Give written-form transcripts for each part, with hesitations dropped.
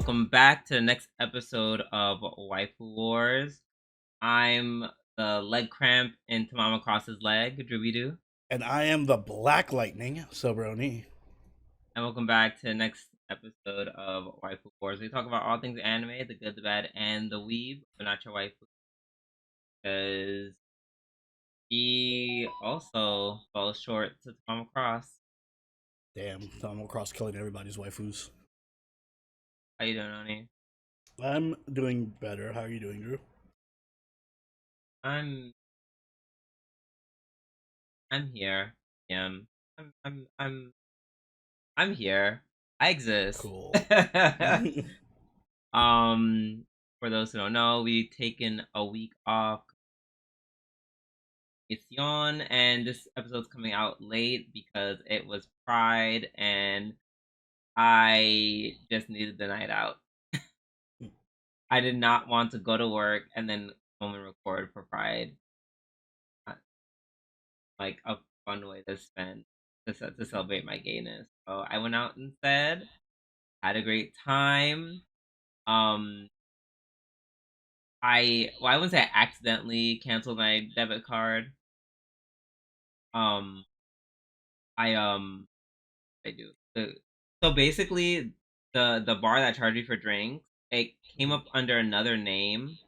welcome back to the next episode of Waifu Wars. I'm the leg cramp in Tamama Cross's leg, Drubidu. And I am the Black Lightning, Sobroni. And welcome back to the next episode of Waifu Wars. We talk about all things anime, the good, the bad, and the weeb, but not your waifu. Because he also fell short to Tamama Cross. Damn, I'm Cross killing everybody's waifus. How you doing, Oni? I'm doing better. How are you doing, Drew? I'm here. I'm here. I exist. Cool. For those who don't know, we've taken a week off. It's yawn, and this episode's coming out late because it was Pride, and I just needed the night out. I did not want to go to work and then home and record for Pride. Like a fun way to spend to celebrate my gayness. So I went out instead, had a great time. I wouldn't say I accidentally canceled my debit card. Um, I do. So basically, the bar that charged me for drinks, it came up under another name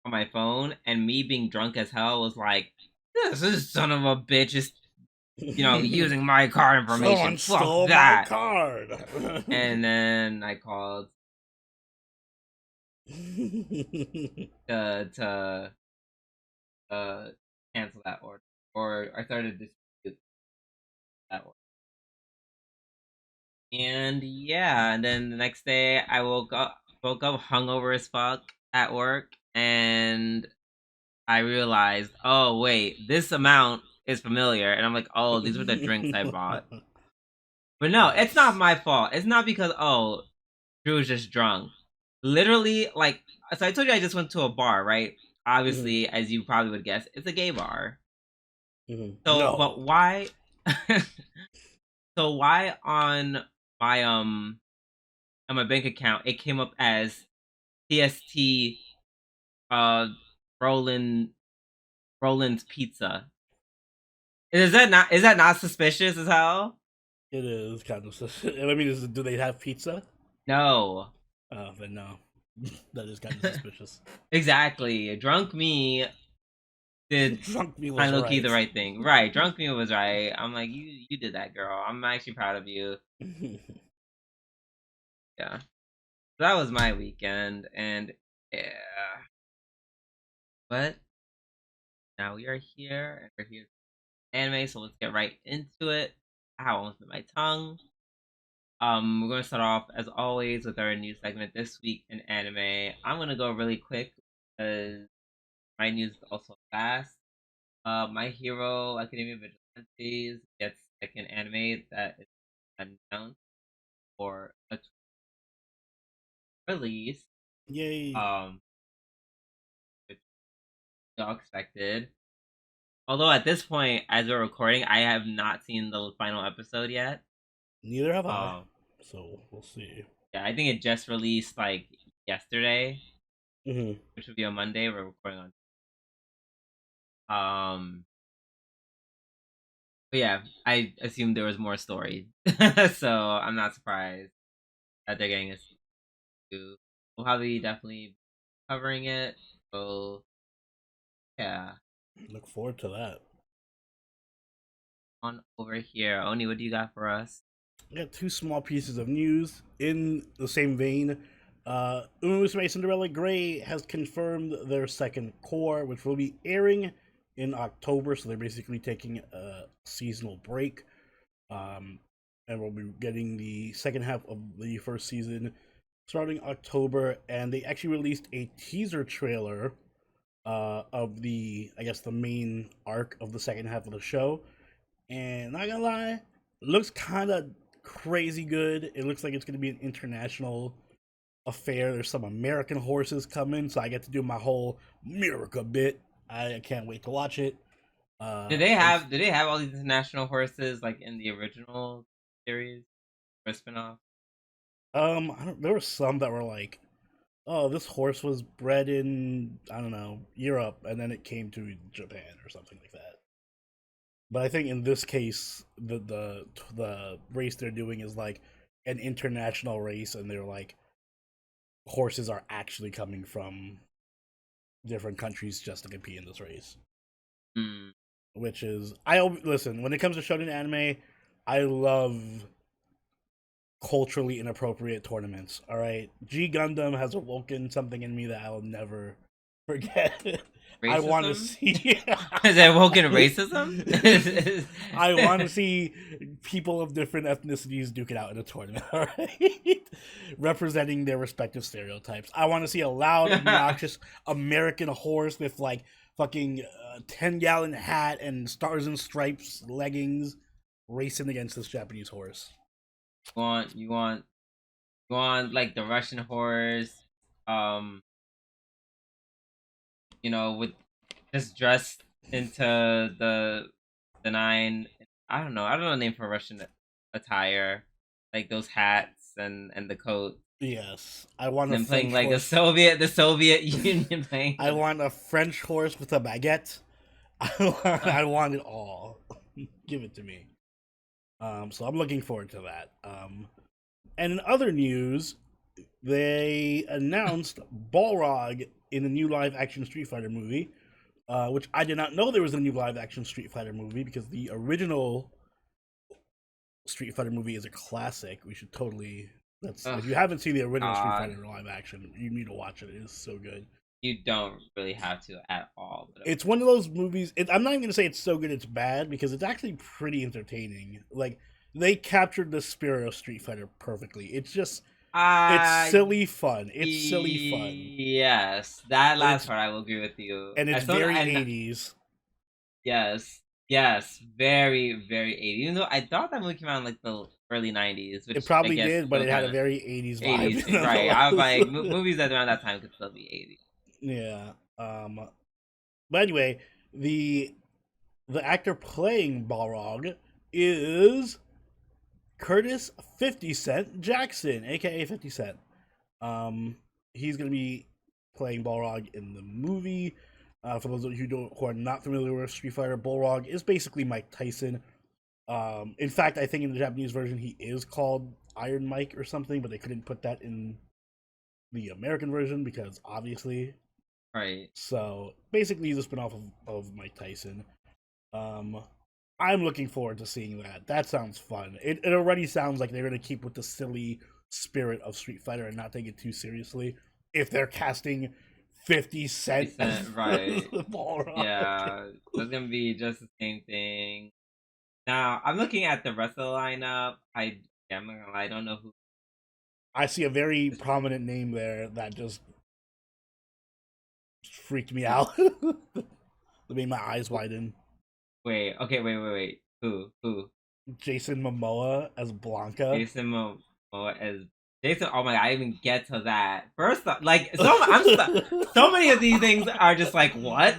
on my phone, and me being drunk as hell was like, this son of a bitch is, using my card information. Someone Fuck stole that. my card. And then I called to cancel that order, or I started to dispute that order. And yeah, and then the next day I woke up hungover as fuck at work, and I realized, oh wait, this amount is familiar, and I'm like, oh, these were the drinks I bought. But no, it's not my fault. It's not because Drew was just drunk. Literally, like, so I told you I just went to a bar, right? Obviously, as you probably would guess, it's a gay bar. So, no. but why? So why on my bank account it came up as TST Roland's Pizza? Is that not suspicious as hell? It is kind of suspicious. I mean, do they have pizza? No. Then no. That is kind of suspicious. Exactly. Drunk me did Drunk me was kind of low-key right. the right thing. Right. Drunk me was right. I'm like, you did that, girl. I'm actually proud of you. Yeah. That was my weekend, and yeah. But now we are here, and we're here anime, so let's get right into it. I almost bit my tongue. We're gonna start off as always with our news segment this week in anime. I'm gonna go really quick because my news is also fast. My Hero Academia Vigilantes gets like an anime that is announced for a release. Yay. Which y'all expected. Although at this point, as we're recording, I have not seen the final episode yet. Neither have I. So we'll see. Yeah, I think it just released like yesterday, Mm-hmm. which would be on Monday. We're recording on. But yeah, I assumed there was more story, so I'm not surprised that they're getting us. We'll probably definitely covering it. So yeah, Look forward to that. on over here, Oni, what do you got for us? I got two small pieces of news in the same vein. Musume Cinderella Grey has confirmed their second core, which will be airing in October. So they're basically taking a seasonal break, and we'll be getting the second half of the first season starting October. And they actually released a teaser trailer of the main arc of the second half of the show. And not gonna lie, looks kind of crazy good. It looks like it's going to be an international affair. There's some American horses coming, so I get to do my whole America bit. I can't wait to watch it. Did they have all these international horses like in the original series or spinoff? there were some that were like, oh, this horse was bred in, I don't know, Europe, and then it came to Japan or something like that. But I think in this case, the race they're doing is like an international race, and they're like horses are actually coming from different countries just to compete in this race. Mm. Which is listen, when it comes to shonen anime, I love culturally inappropriate tournaments. All right, G Gundam has awoken something in me that I'll never forget. I want to Racism? see. Is it woken racism? I want to see people of different ethnicities duke it out in a tournament, all right? Representing their respective stereotypes. I want to see a loud, obnoxious American horse with like fucking 10-gallon hat and stars and stripes leggings racing against this Japanese horse. You want like the Russian horse, um, with just dressed into the nine. I don't know the name for Russian attire, like those hats and the coat. Yes, I want And a then playing French like horse. the Soviet Union playing. I want a French horse with a baguette. I want it all. Give it to me. So I'm looking forward to that. And in other news, they announced Balrog in a new live action Street Fighter movie, which I did not know there was a new live action Street Fighter movie because the original Street Fighter movie is a classic. We should totally. If you haven't seen the original Street Fighter live action, you need to watch it. It is so good. You don't really have to at all. But It's one of those movies. I'm not even gonna say it's so good it's bad because it's actually pretty entertaining. Like they captured the spirit of Street Fighter perfectly. It's just it's silly fun. It's silly fun. Yes, that last part I will agree with you. And it's very 80s. Yes, very, very 80s. Even though I thought that movie came out in like the early 90s. Which it probably I guess did, but it had a very 80s vibe. 80s, right. I was like, movies that around that time could still be 80s. Yeah. But anyway, the actor playing Balrog is Curtis 50 Cent Jackson, aka 50 Cent. He's gonna be playing Balrog in the movie. For those of you who are not familiar with Street Fighter, Balrog is basically Mike Tyson. In fact, I think in the Japanese version he is called Iron Mike or something, but they couldn't put that in the American version because obviously. Right. So basically he's a spinoff of Mike Tyson. I'm looking forward to seeing that. That sounds fun. It already sounds like they're going to keep with the silly spirit of Street Fighter and not take it too seriously. If they're casting 50 Cent right. Yeah, it's going to be just the same thing. Now, I'm looking at the rest of the lineup. I'm not going to lie, I don't know who. I see a very prominent name there that just freaked me out. That made my eyes widen. Wait. Who? Jason Momoa as Blanca. Jason Momoa as Jason. Oh my god, I didn't even get to that. First off, like so many of these things are just like what?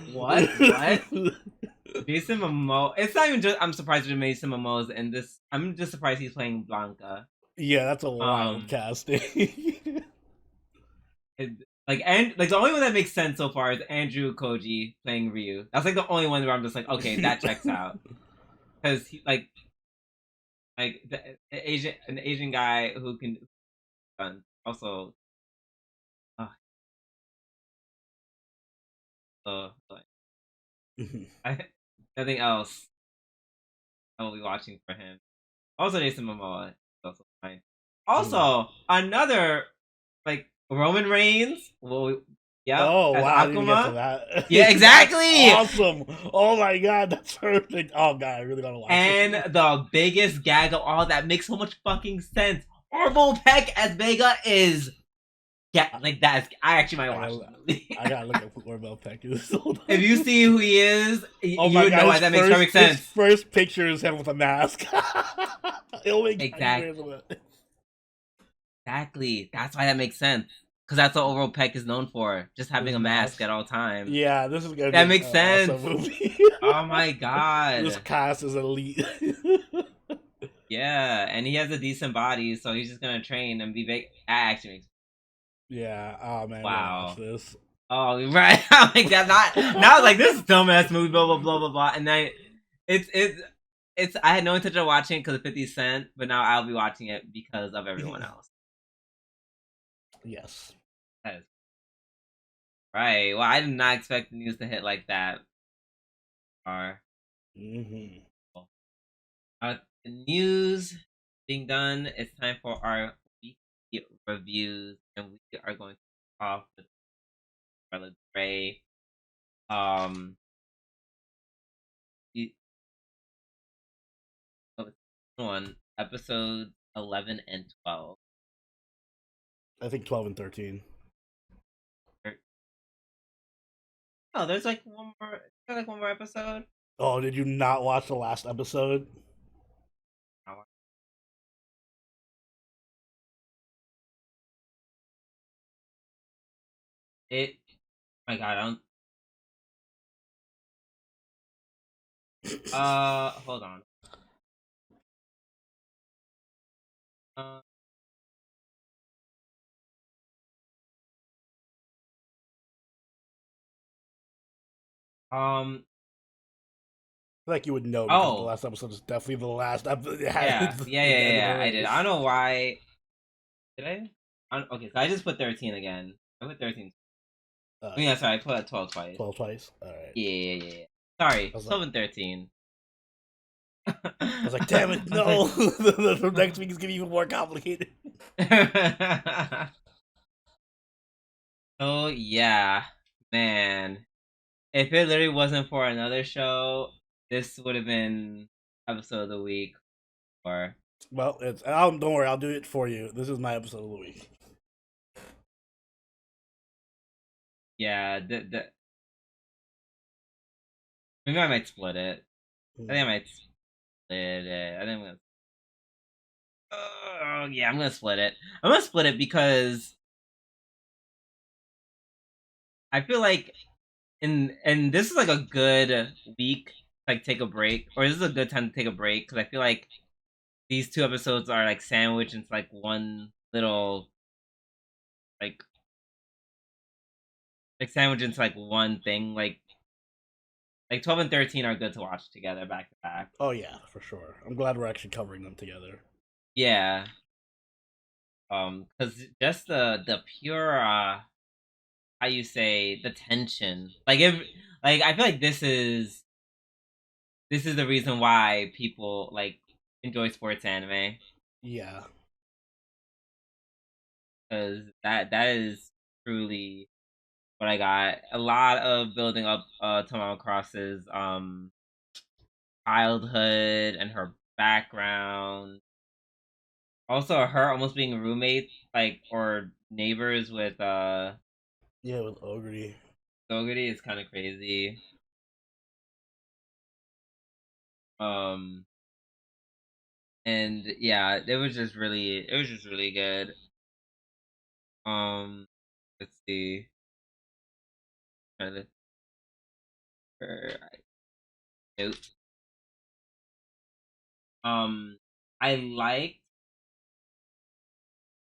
Jason Momoa. It's not even just. I'm surprised Jason Momoa's in this. I'm just surprised he's playing Blanca. Yeah, that's a wild casting. The only one that makes sense so far is Andrew Koji playing Ryu. That's like the only one where I'm just like, okay, that checks out. Because he like an Asian guy who can also. Nothing else I will be watching for him. Also, Jason Momoa is also fine. Also, another like Roman Reigns. Well, yeah. Oh as wow! I didn't get to that. Yeah, exactly. Awesome. Oh my god, that's perfect. Oh god, I really gotta watch. And the biggest gag of all that makes so much fucking sense. Orville Peck as Vega is. Yeah, like that's. I actually might watch it. I gotta look at who Orville Peck is. If you see who he is, you would know why that makes perfect sense. His first picture is him with a mask. It'll make Exactly. That's why that makes sense. Because that's what Orville Peck is known for, just having a mask at all times. Yeah, this is gonna. That makes sense. Awesome movie. Oh my god, this cast is elite. Yeah, and he has a decent body, so he's just gonna train and be big. That actually makes Yeah. Oh man, we gotta watch wow. this. Oh right, I'm like that. Not now. Like this dumbass movie, blah blah blah blah blah. And then it's. I had no intention of watching it because of 50 Cent, but now I'll be watching it because of everyone else. Yes. That is right. Well, I did not expect the news to hit like that. Or Hmm. the news being done, it's time for our weekly reviews, and we are going to off with Scarlet Gray. Um, the one episode 11 and 12. I think 12 and 13. Oh, there's like one more. There's like one more episode. Oh, did you not watch the last episode? It. Oh my God, I don't. Hold on. Uh, um. I feel like you would know because the Oh, last episode is definitely the last episode. yeah, yeah, It yeah, ended yeah. I did. already. I don't know why. Did I? Okay, so I just put 13 again. I put 13. Oh, yeah, Yeah. sorry, I put 12 twice. 12 twice. All right. Yeah, yeah, yeah, yeah. Sorry, I was like, 12 and 13. I was like, damn it, I was no! like, The next week is gonna be even more complicated. oh yeah, man. If it literally wasn't for another show, this would have been episode of the week. Or Well, don't worry, I'll do it for you. This is my episode of the week. yeah, maybe I might split it. I think I might split it. I think I'm gonna. Oh yeah, I'm gonna split it. I'm gonna split it because I feel like and this is like a good week, like take a break, or this is a good time to take a break because I feel like these two episodes are like sandwiched into like one little like sandwiched into like one thing. Like 12 and 13 are good to watch together back to back. Oh yeah, for sure. I'm glad we're actually covering them together. Yeah. Because just the pure how you say the tension, like if like I feel like this is the reason why people like enjoy sports anime, Yeah. because that is truly what I got. A lot of building up Tamara Cross's childhood and her background. Also her almost being roommates like or neighbors with Yeah, with Ogre. Goguri is kind of crazy. Um and yeah, it was just really good. Let's see. Trying to note. Um, I liked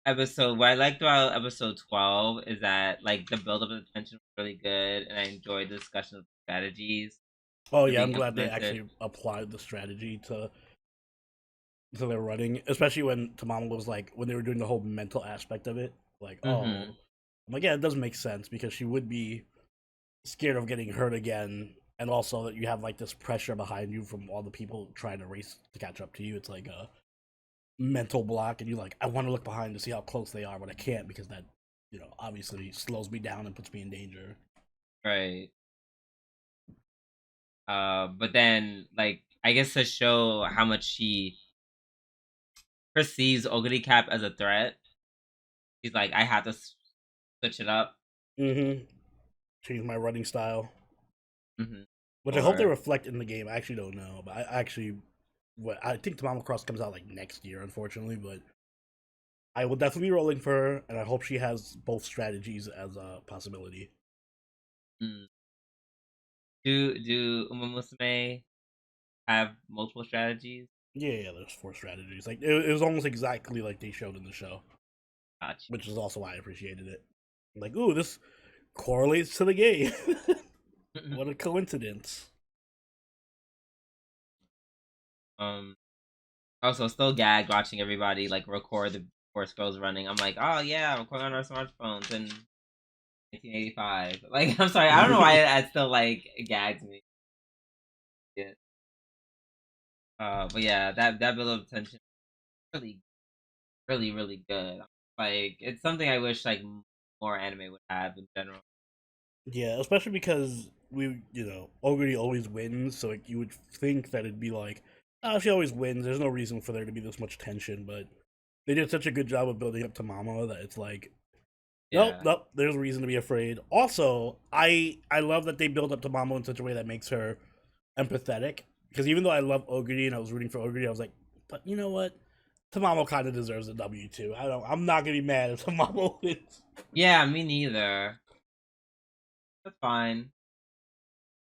what I liked about episode 12 is that like the build up of the tension was really good, and I enjoyed the discussion of strategies Oh that are yeah, I'm being glad they implemented. actually applied the strategy to their running, especially when Tamama was like when they were doing the whole mental aspect of it. Like, Mm-hmm. I'm like, yeah, it does make sense because she would be scared of getting hurt again, and also that you have like this pressure behind you from all the people trying to race to catch up to you. It's like a mental block, and you like, I want to look behind to see how close they are, but I can't because that, obviously slows me down and puts me in danger. Right. But then like I guess to show how much she perceives Ogre Cap as a threat, she's like, I have to switch it up. Mm-hmm. Change my running style, Mm-hmm. which I hope they Or reflect in the game. I actually don't know, but I actually, I think Tamama Cross comes out like next year, unfortunately, but I will definitely be rolling for her, and I hope she has both strategies as a possibility. mm, do Uma Musume have multiple strategies? Yeah, there's four strategies. Like it was almost exactly like they showed in the show, Gotcha. which is also why I appreciated it. Like, ooh, this correlates to the game. What a coincidence. um. Also, still gagged watching everybody like record the before scrolls running. I'm like, oh yeah, recording on our smartphones in 1985. Like, I'm sorry, I don't know why that still like gags me. Yeah. But yeah, that build of tension really, really, really good. Like, it's something I wish like more anime would have in general. Yeah, especially because Oguri always wins, so like you would think that it'd be like, oh, she always wins. There's no reason for there to be this much tension, but they did such a good job of building up to Mama that it's like, nope, Yeah, nope. There's a reason to be afraid. Also, I love that they build up to Mama in such a way that makes her empathetic. Because even though I love Oguri and I was rooting for Oguri, I was like, but you know what? Tamamo kind of deserves a W too. I'm not gonna be mad if Tamamo wins. yeah, me neither. That's fine.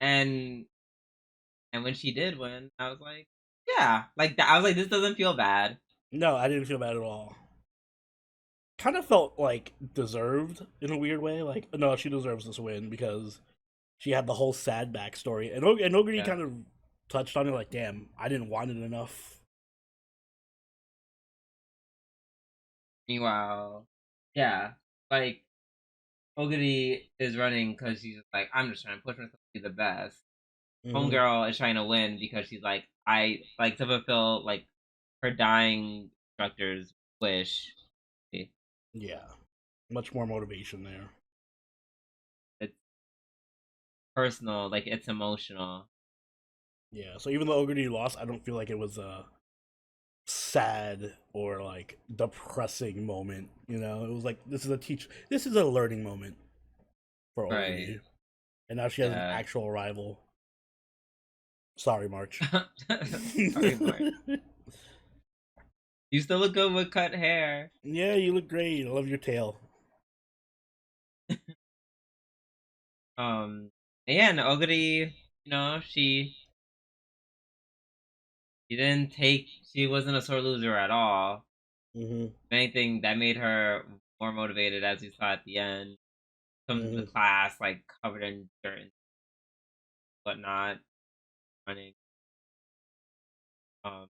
And and when she did win, I was like, yeah, like that. I was like, this doesn't feel bad. No, I didn't feel bad at all. Kind of felt like deserved in a weird way. Like, no, she deserves this win because she had the whole sad backstory, and Oguri Yeah. kind of touched on it. Like, damn, I didn't want it enough. Meanwhile, yeah, like Oguri is running because she's just like, I'm just trying to push myself to be the best. Hmm. Homegirl is trying to win because she's like, I like to fulfill like her dying instructor's wish. Yeah, much more motivation there. It's personal, like it's emotional. Yeah, so even though Oguri lost, I don't feel like it was a sad or like depressing moment. It was like this is a learning moment for Right. Oguri, and now she has an Yeah. actual rival. Sorry, March. Sorry, Mark. You still look good with cut hair. Yeah, you look great. I love your tail. Yeah, and Oguri, she didn't take. She wasn't a sore loser at all. Hmm. If anything, that made her more motivated, as we saw at the end. Comes into Hmm. class like covered in dirt and whatnot, running. Um,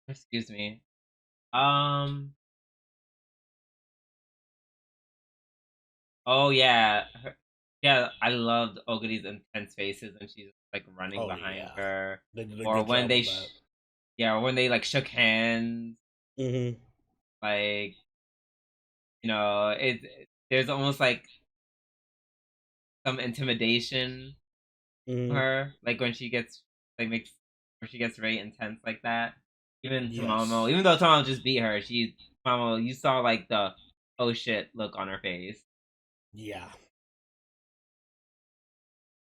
excuse me. Um. Oh yeah. Yeah, I loved Oguri's intense faces when she's like running Oh behind yeah, her, they did a or good when job they, of that. yeah, or when they like shook hands. Hmm. Like there's almost like some intimidation to Hmm. her, like when she gets like makes when she gets very intense like that. Even Tomomo, Yes. even though Tomomo just beat her, Tomomo, you saw like the oh shit look on her face. Yeah.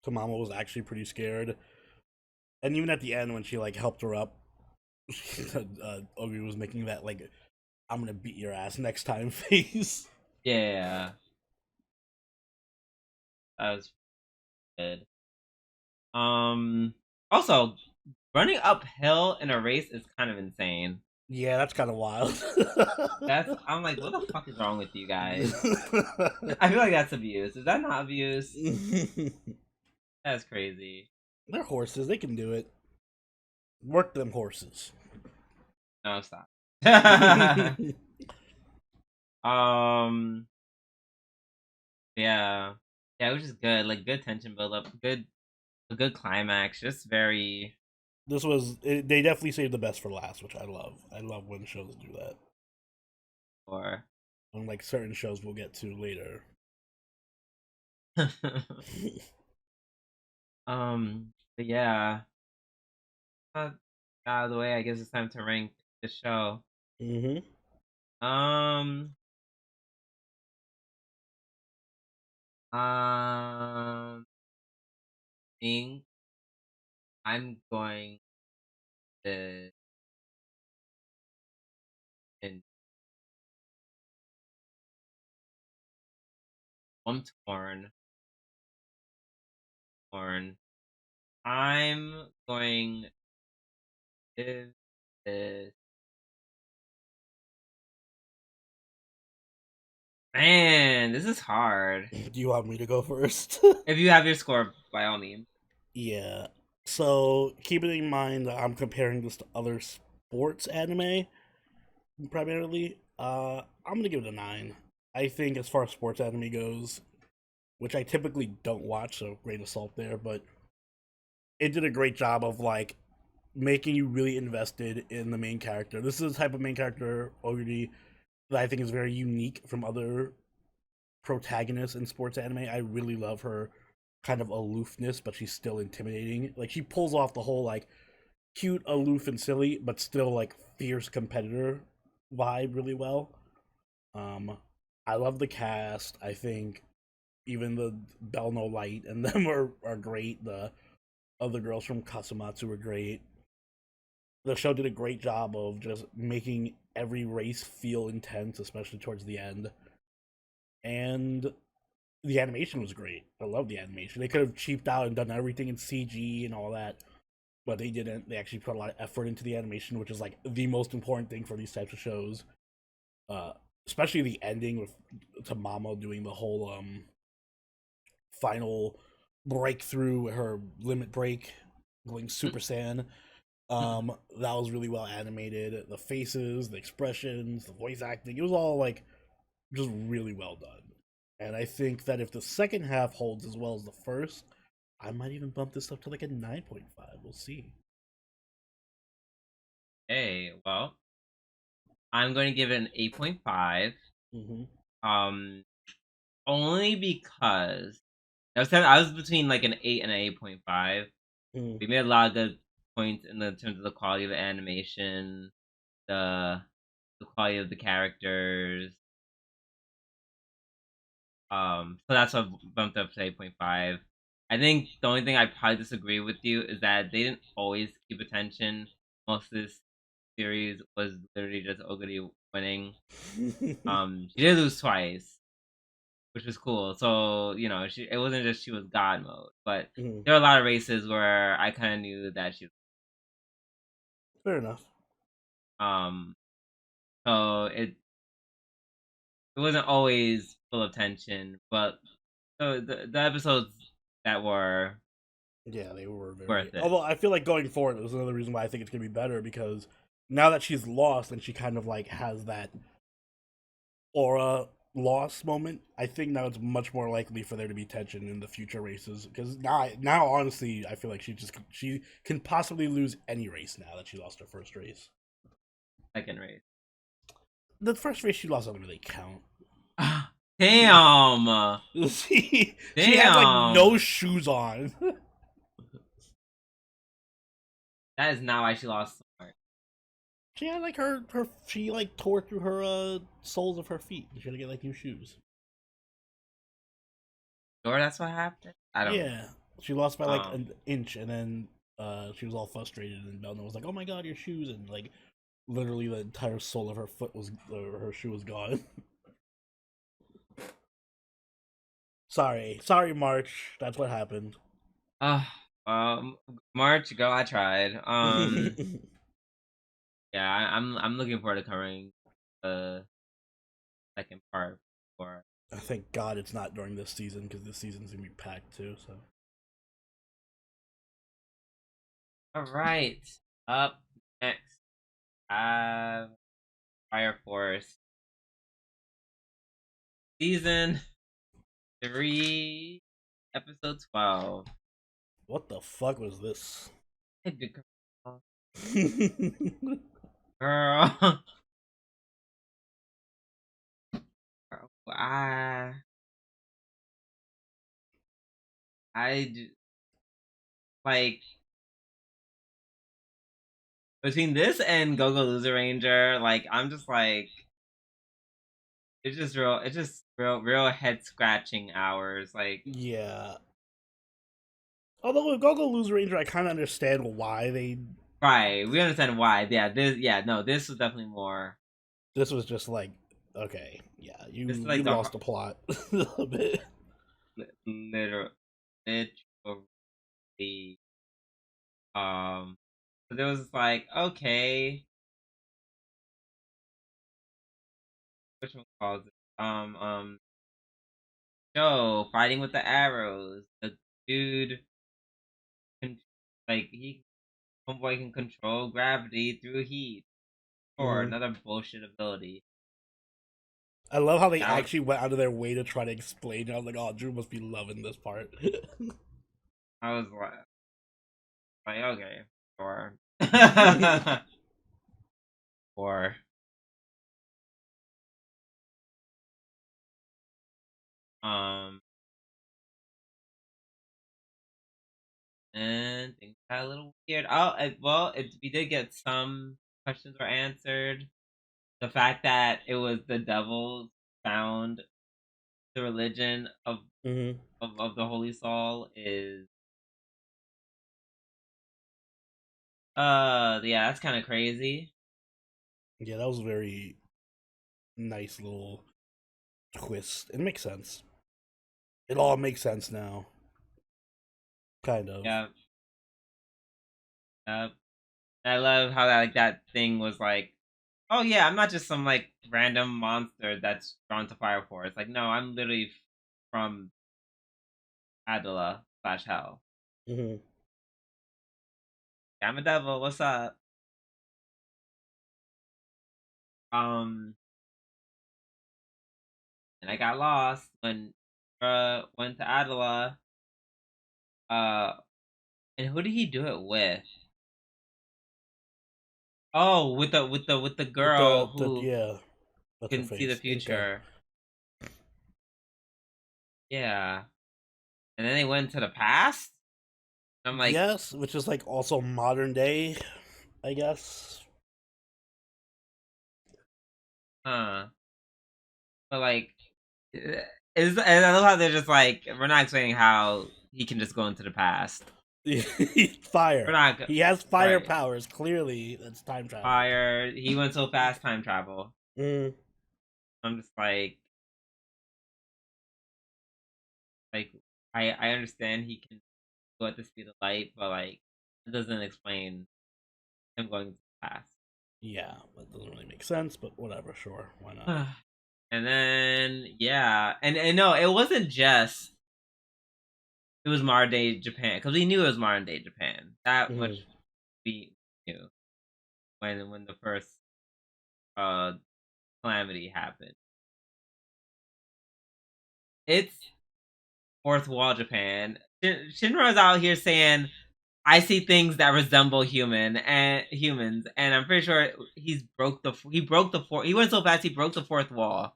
Tamamo was actually pretty scared, and even at the end when she like helped her up, Oguri was making that like "I'm gonna beat your ass next time" face. Yeah, that was good. Um, Also, running uphill in a race is kind of insane. Yeah, that's kind of wild. I'm like, what the fuck is wrong with you guys? I feel like that's abuse. Is that not abuse? That's crazy. They're horses. They can do it. Work them horses. No, stop. um, yeah, yeah, which is good. Like good tension build up, a good climax. Just very, They definitely saved the best for last, which I love. I love when shows do that. or Unlike certain shows we'll get to later. but yeah. Out of the way, I guess it's time to rank the show. Hmm. Um, I think I'm going to in I'm torn. I'm going to give this. Man, this is hard. Do you want me to go first? If you have your score, by all means. Yeah. So keeping in mind that I'm comparing this to other sports anime primarily, I'm gonna give it a 9. I think as far as sports anime goes, which I typically don't watch, so grain of salt there, but it did a great job of like making you really invested in the main character. This is the type of main character Oguri that I think is very unique from other protagonists in sports anime. I really love her kind of aloofness, but she's still intimidating. Like she pulls off the whole like cute, aloof, and silly, but still like fierce competitor vibe really well. Um, I love the cast. I think even the Bell No Light and them are great. The other girls from Kasumatsu were great. The show did a great job of just making every race feel intense, especially towards the end. And the animation was great. I love the animation. They could have cheaped out and done everything in CG and all that, but they didn't. They actually put a lot of effort into the animation, which is like the most important thing for these types of shows. Uh, Especially the ending with Tamamo doing the whole final breakthrough, her limit break, going Super Saiyan. That was really well animated. The faces, the expressions, the voice acting, it was all like just really well done. And I think that if the second half holds as well as the first, I might even bump this up to like a 9.5. We'll see. Hey, well, I'm going to give it an 8.5. Mm-hmm. Um, only because I was between like an 8 and an 8.5. Mm. We made a lot of good points in the terms of the quality of the animation, the the quality of the characters. So that's what bumped up to 8.5. I think the only thing I probably disagree with you is that they didn't always keep attention. Most of this series was literally just Oguri winning. She did lose twice, which was cool. So it wasn't just she was God mode, but Mm. there were a lot of races where I kind of knew that she. Fair enough. Um, so it wasn't always full of tension, but the episodes that were Yeah, they were very. worth it. Although I feel like going forward, it was another reason why I think it's gonna be better because now that she's lost and she kind of like has that aura loss moment, I think now it's much more likely for there to be tension in the future races. Because now honestly, I feel like she can possibly lose any race now that she lost her first race. Second race. The first race she lost doesn't really count. Damn. She had like no Damn. shoes on. That is not why she lost so much. She had like her she like tore through her soles of her feet. She had to get like new shoes. Sure, that's what happened. I don't Yeah, she lost by like know. an inch, and then she was all frustrated, and Belna was like, "Oh my god, your shoes!" And like literally the entire sole of her foot was her shoe was gone. Sorry, March. That's what happened. Uh, March, go. I tried. Yeah, I'm looking forward to covering the second part for. Thank God it's not during this season because this season's gonna be packed too. So All right. Up next, I have Fire Force season 3, episode 12. what the fuck was this? Hey, big girl. I like between this and Go Loser Ranger, like I'm just like it's just real head scratching hours. Like Yeah. Although with Gogo Loser Ranger, I kind of understand why they. right, we understand why. This was definitely more. This was just like, okay, yeah, This is you like the lost the plot a little bit. literal literally So there was like, okay, which one calls it? Joe fighting with the arrows. The dude can, like, homeboy can control gravity through heat. Or Mm-hmm. another bullshit ability. I love how they That was, actually went out of their way to try to explain it. I was like, oh, Drew must be loving this part. I was like, okay, sure. Or um, and things got a little weird. We did get some questions were answered. The fact that it was the devil found the religion Mm-hmm. of the Holy Soul is yeah, that's kind of crazy. Yeah, that was a very nice little twist. It makes sense. It all makes sense now, kind of. Yeah, yeah. I love how that thing was like, oh yeah, I'm not just some like random monster that's drawn to Fire Force. Like, no, I'm literally from Adela slash Hell. Mm-hmm. Yeah, I'm a devil. What's up? Um, and I got lost when went to Adela. Uh, and who did he do it with? Oh, with the With girl the who yeah, what's her can see the face? Inca. future. Yeah, and then they went to the past. I'm like, Yes, which is like also modern day, I guess. huh. But like, is and I love how they're just like, we're not explaining how he can just go into the past. We're Fire. not He has fire right. powers. Clearly, that's time travel. Fire. He went so fast. Time travel. Mm. I'm just like I understand he can go at the speed of light, but like it doesn't explain him going to the past. Yeah, that doesn't really make sense, but whatever. Sure, why not? And then yeah, and no, it wasn't just it was modern day Japan because we knew it was modern day Japan. That much Mm-hmm. we knew when the first uh calamity happened. It's fourth wall Japan. Shinra's out here saying, "I see things that resemble humans," and I'm pretty sure he went so fast he broke the fourth wall.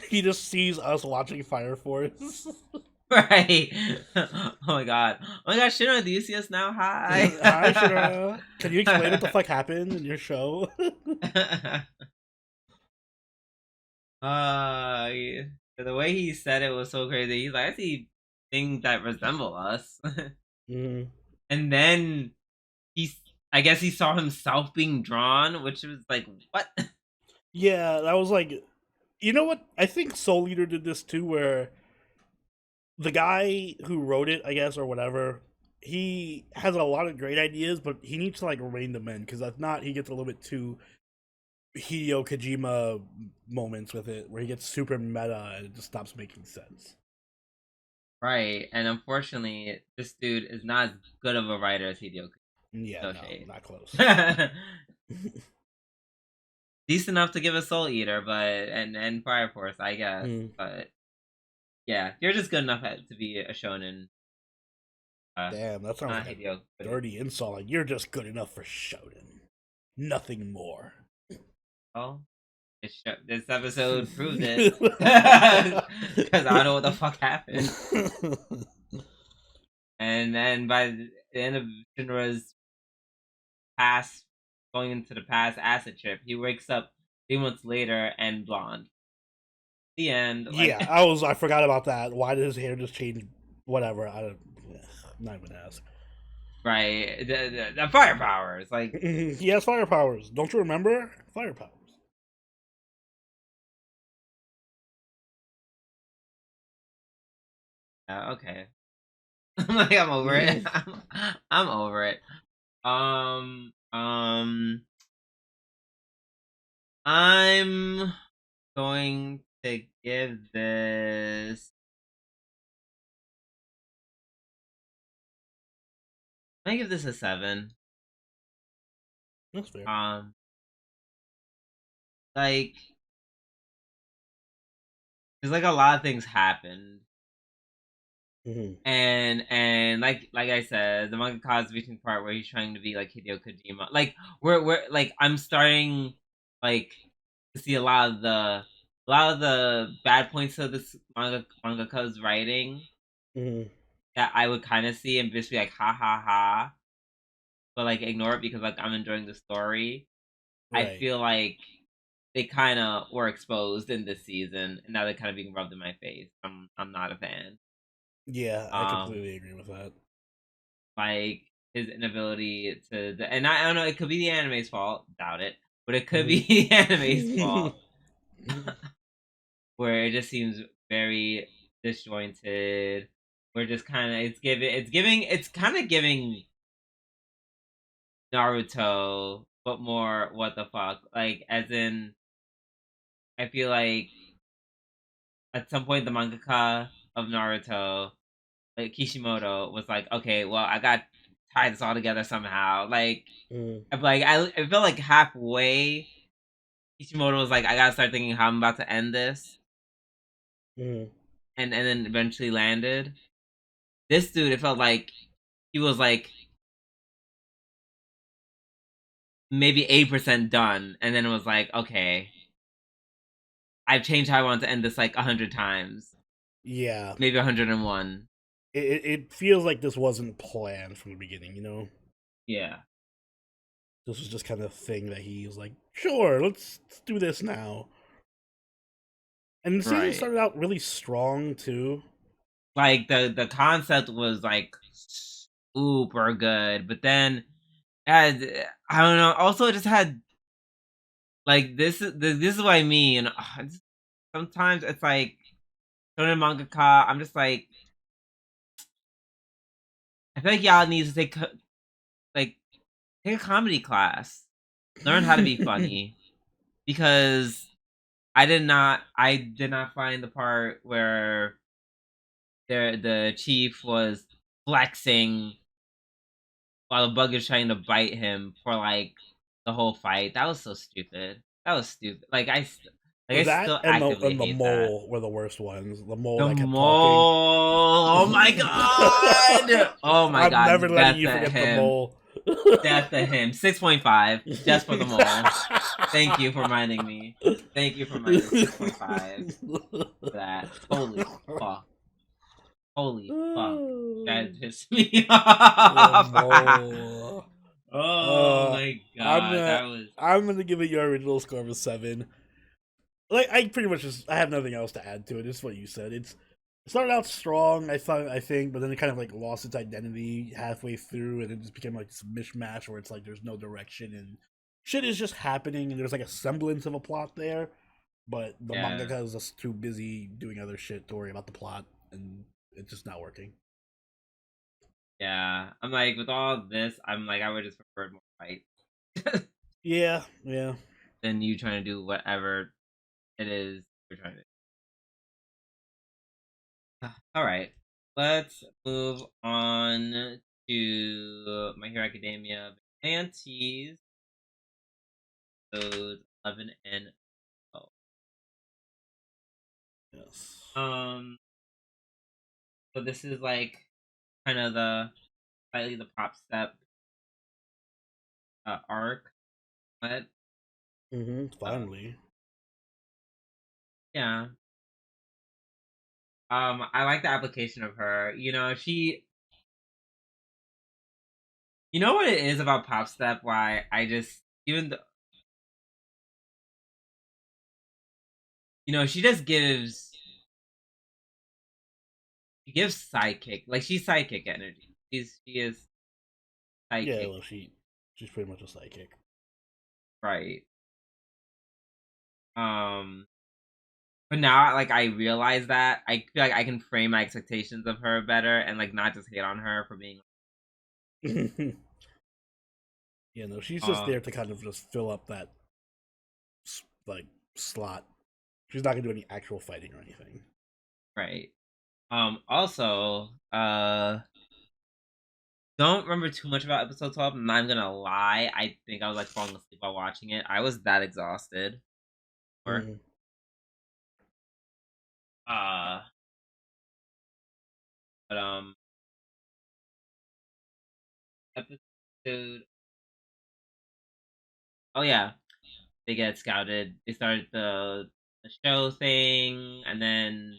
He just sees us watching Fire Force. Right? Oh my god! Oh my god, Shinra, do you see us now? Hi. Hi, Shira. Can you explain what the fuck happened in your show? Yeah. The way he said it was so crazy. He's like, I see things that resemble us. Mm. And then he's, I guess he saw himself being drawn, which was like, what? Yeah, that was like, you know what? I think Soul Eater did this too, where the guy who wrote it, I guess, or whatever, he has a lot of great ideas, but he needs to like rein them in because if not, he gets a little bit too Hideo Kojima moments with it, where he gets super meta and it just stops making sense. Right. And unfortunately, this dude is not as good of a writer as Hideo. Yeah, No no, shade. not close. Decent enough to give a Soul Eater, but and Fire Force, I guess. Mm. But yeah, you're just good enough to be a shonen. Damn, that sounds Not like a Hideo. dirty insult. Like you're just good enough for Shonen, nothing more. Oh, this episode proved it. Because I don't know what the fuck happened. And then by the end of Shinra's past, going into the past acid trip, he wakes up 3 months later and blonde. The end. Like, Yeah, I forgot about that. Why did his hair just change? Whatever. I don't. I'm not even ask. right. The fire powers. Like, He has fire powers. Don't you remember? Fire powers. okay. I'm like, I'm over it. Mhm. I'm over it. Um, um, I'm going to give this. I'm gonna give this a 7. That's fair. Um, like, there's like a lot of things happened, Hmm. and like I said, the manga is reaching the part where he's trying to be like Hideo Kojima. Like, we're like I'm starting like to see a lot of the bad points of this mangaka's writing Hmm. that I would kind of see and just be like, ha ha ha, but like ignore it because like I'm enjoying the story. I Right. feel like they kind of were exposed in this season, and now they're kind of being rubbed in my face. I'm not a fan. Yeah, I Um, completely agree with that. like his inability and I don't know. It could be the anime's fault. Doubt it, but it could be Hmm. the anime's fault where it just seems very disjointed. We're just kind of it's kind of giving Naruto, but more what the fuck. Like as in, I feel like at some point the mangaka of Naruto, like Kishimoto, was like, okay, well I got to tie this all together somehow. Hmm. I feel like halfway Kishimoto was like, I gotta start thinking how I'm about to end this, Hmm. and then eventually landed. This dude, it felt like he was like maybe 80% done, and then it was like, okay, I've changed how I want to end this like 100 times, Yeah, maybe 101. it feels like this wasn't planned from the beginning. Yeah, This was just kind of a thing that he was like, sure, let's do this now. And the season right. started out really strong too. Like the concept was like super good, but then had I don't know. Also, it just had like this is what I mean. Sometimes it's like shonen mangaka. I'm just like I feel like y'all needs to like take a comedy class, learn how to be funny because I did not find the part where the chief was flexing while the bug is trying to bite him for like the whole fight. That was so stupid. That was stupid. I That still and the actively hate that. mole were the worst ones. The mole The that kept talking. mole. Oh my god. Oh my I'm never god. letting Death you to forget the him. mole. Death to him. 6.5 just for the mole. Thank you for reminding me. Thank you for reminding me. 6.5 for that. Holy fuck. Holy fuck. That pissed me The off. mole. Oh Uh, my I'm god. gonna That was I'm gonna give it your original score of a 7. Like I pretty much just I have nothing else to add to it. It's what you said. It started out strong, I think, but then it kind of like lost its identity halfway through, and it just became like this mishmash where it's like there's no direction and shit is just happening, and there's like a semblance of a plot there, but the yeah. mangaka is just too busy doing other shit to worry about the plot, and it's just not working. Yeah. I'm like with all this, I'm like I would just prefer more fights Yeah, yeah. than you trying to do whatever it is you're trying to do. All right. Let's move on to My Hero Academia Vigilantes, episodes 11 and 12. Yes. So this is like kind of the slightly the pop step arc, but uh, Finally. yeah. I like the application of her. You know what it is about pop step? Why I just even though she just gives sidekick like she's sidekick energy. She is Yeah, sidekick, well, she's pretty much a psychic. right? Um, but now like I realize that I feel like I can frame my expectations of her better and like not just hate on her for being Yeah, no, she's just uh there to kind of just fill up that like slot. She's not gonna do any actual fighting or anything. right. Also, don't remember too much about episode 12. I'm not gonna lie. I think I was like falling asleep while watching it. I was that exhausted. Or Mm. uh but episode oh yeah. They get scouted. They start the show thing and then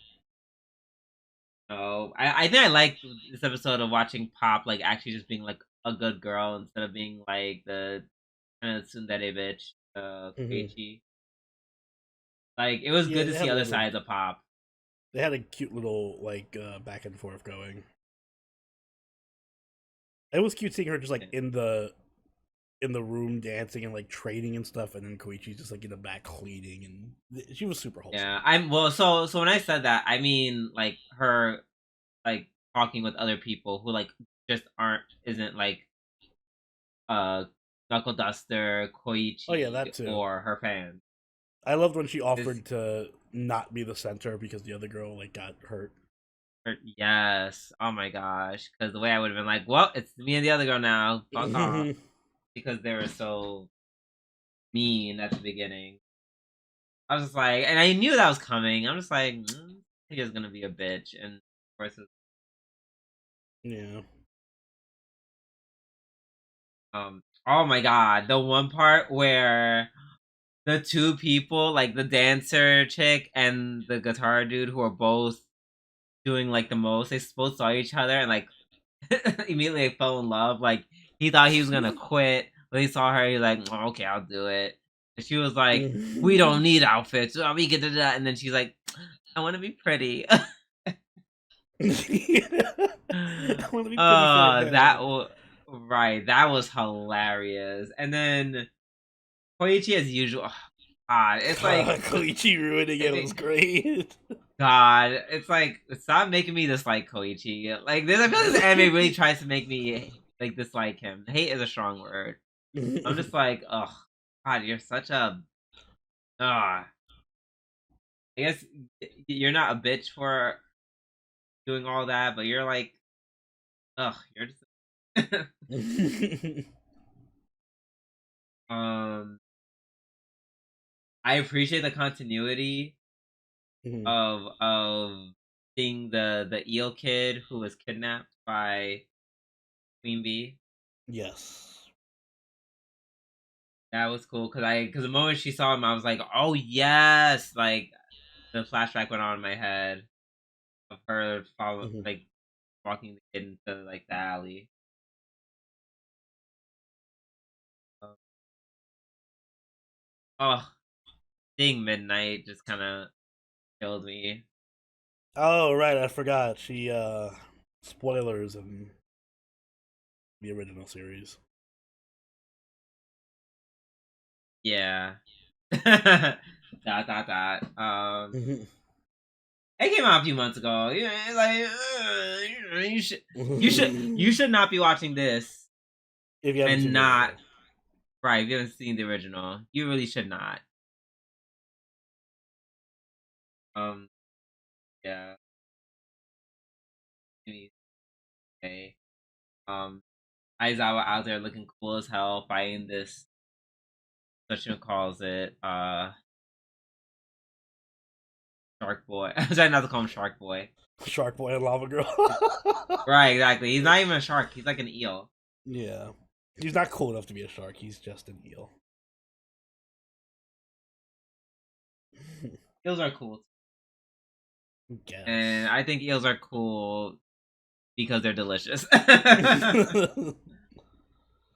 oh I think I like this episode of watching Pop like actually just being like a good girl instead of being like the kind of tsundere bitch, Mm-hmm. Koichi. Like it was Yeah, good to see other sides of Pop. they had a cute little like back and forth going. It was cute seeing her just like in the room dancing and like trading and stuff, and then Koichi's just like in the back cleaning, and she was super wholesome. Yeah, I'm well. So when I said that, I mean like her like talking with other people who like just aren't isn't like uh Knuckle Duster, Oh yeah, Koichi, that too. or her fans. I loved when she This offered to not be the center because the other girl like got hurt. yes, oh my gosh, because the way I would have been like, well, it's me and the other girl now, fuck off, because they were so mean at the beginning. I was just like, and I knew that was coming. I'm just like, he is gonna be a bitch, and of course, Yeah. oh my god, the one part where the two people, like the dancer chick and the guitar dude, who are both doing like the most, they both saw each other and like immediately like, fell in love. Like he thought he was gonna quit, but he saw her. He's like, oh, okay, I'll do it. And she was like, we don't need outfits. We get to that. And then she's like, I want to be pretty. I want to be pretty for a That man. was right. That was hilarious. And then Koichi, as usual. God, it's like Koichi ruining it was great. God, it's like stop making me dislike Koichi. Like this, I feel like this anime really tries to make me like dislike him. Hate is a strong word. I'm just like, oh God, you're such a. I guess you're not a bitch for doing all that, but you're like, you're just. um, I appreciate the continuity of seeing the eel kid who was kidnapped by Queen Bee. Yes. That was cool because the moment she saw him, I was like, oh yes, like the flashback went on in my head of her follow Mhm. like walking the kid into like the alley. Uh, Oh, seeing Midnight just kind of killed me. Oh right, I forgot. She spoilers in the original series. Yeah. Dot. Mhm. It came out a few months ago. Yeah, it's like you should not be watching this If you haven't and seen the not original. right. If you haven't seen the original, you really should not. Um, yeah. Okay. Um, Aizawa out there looking cool as hell, fighting this Sushino calls it Shark Boy. I'm trying not to call him Shark Boy. Shark Boy and Lava Girl. Right, exactly. He's not even a shark. He's like an eel. Yeah. He's not cool enough to be a shark. He's just an eel. Eels are cool, and Guess. I think eels are cool because they're delicious. I'm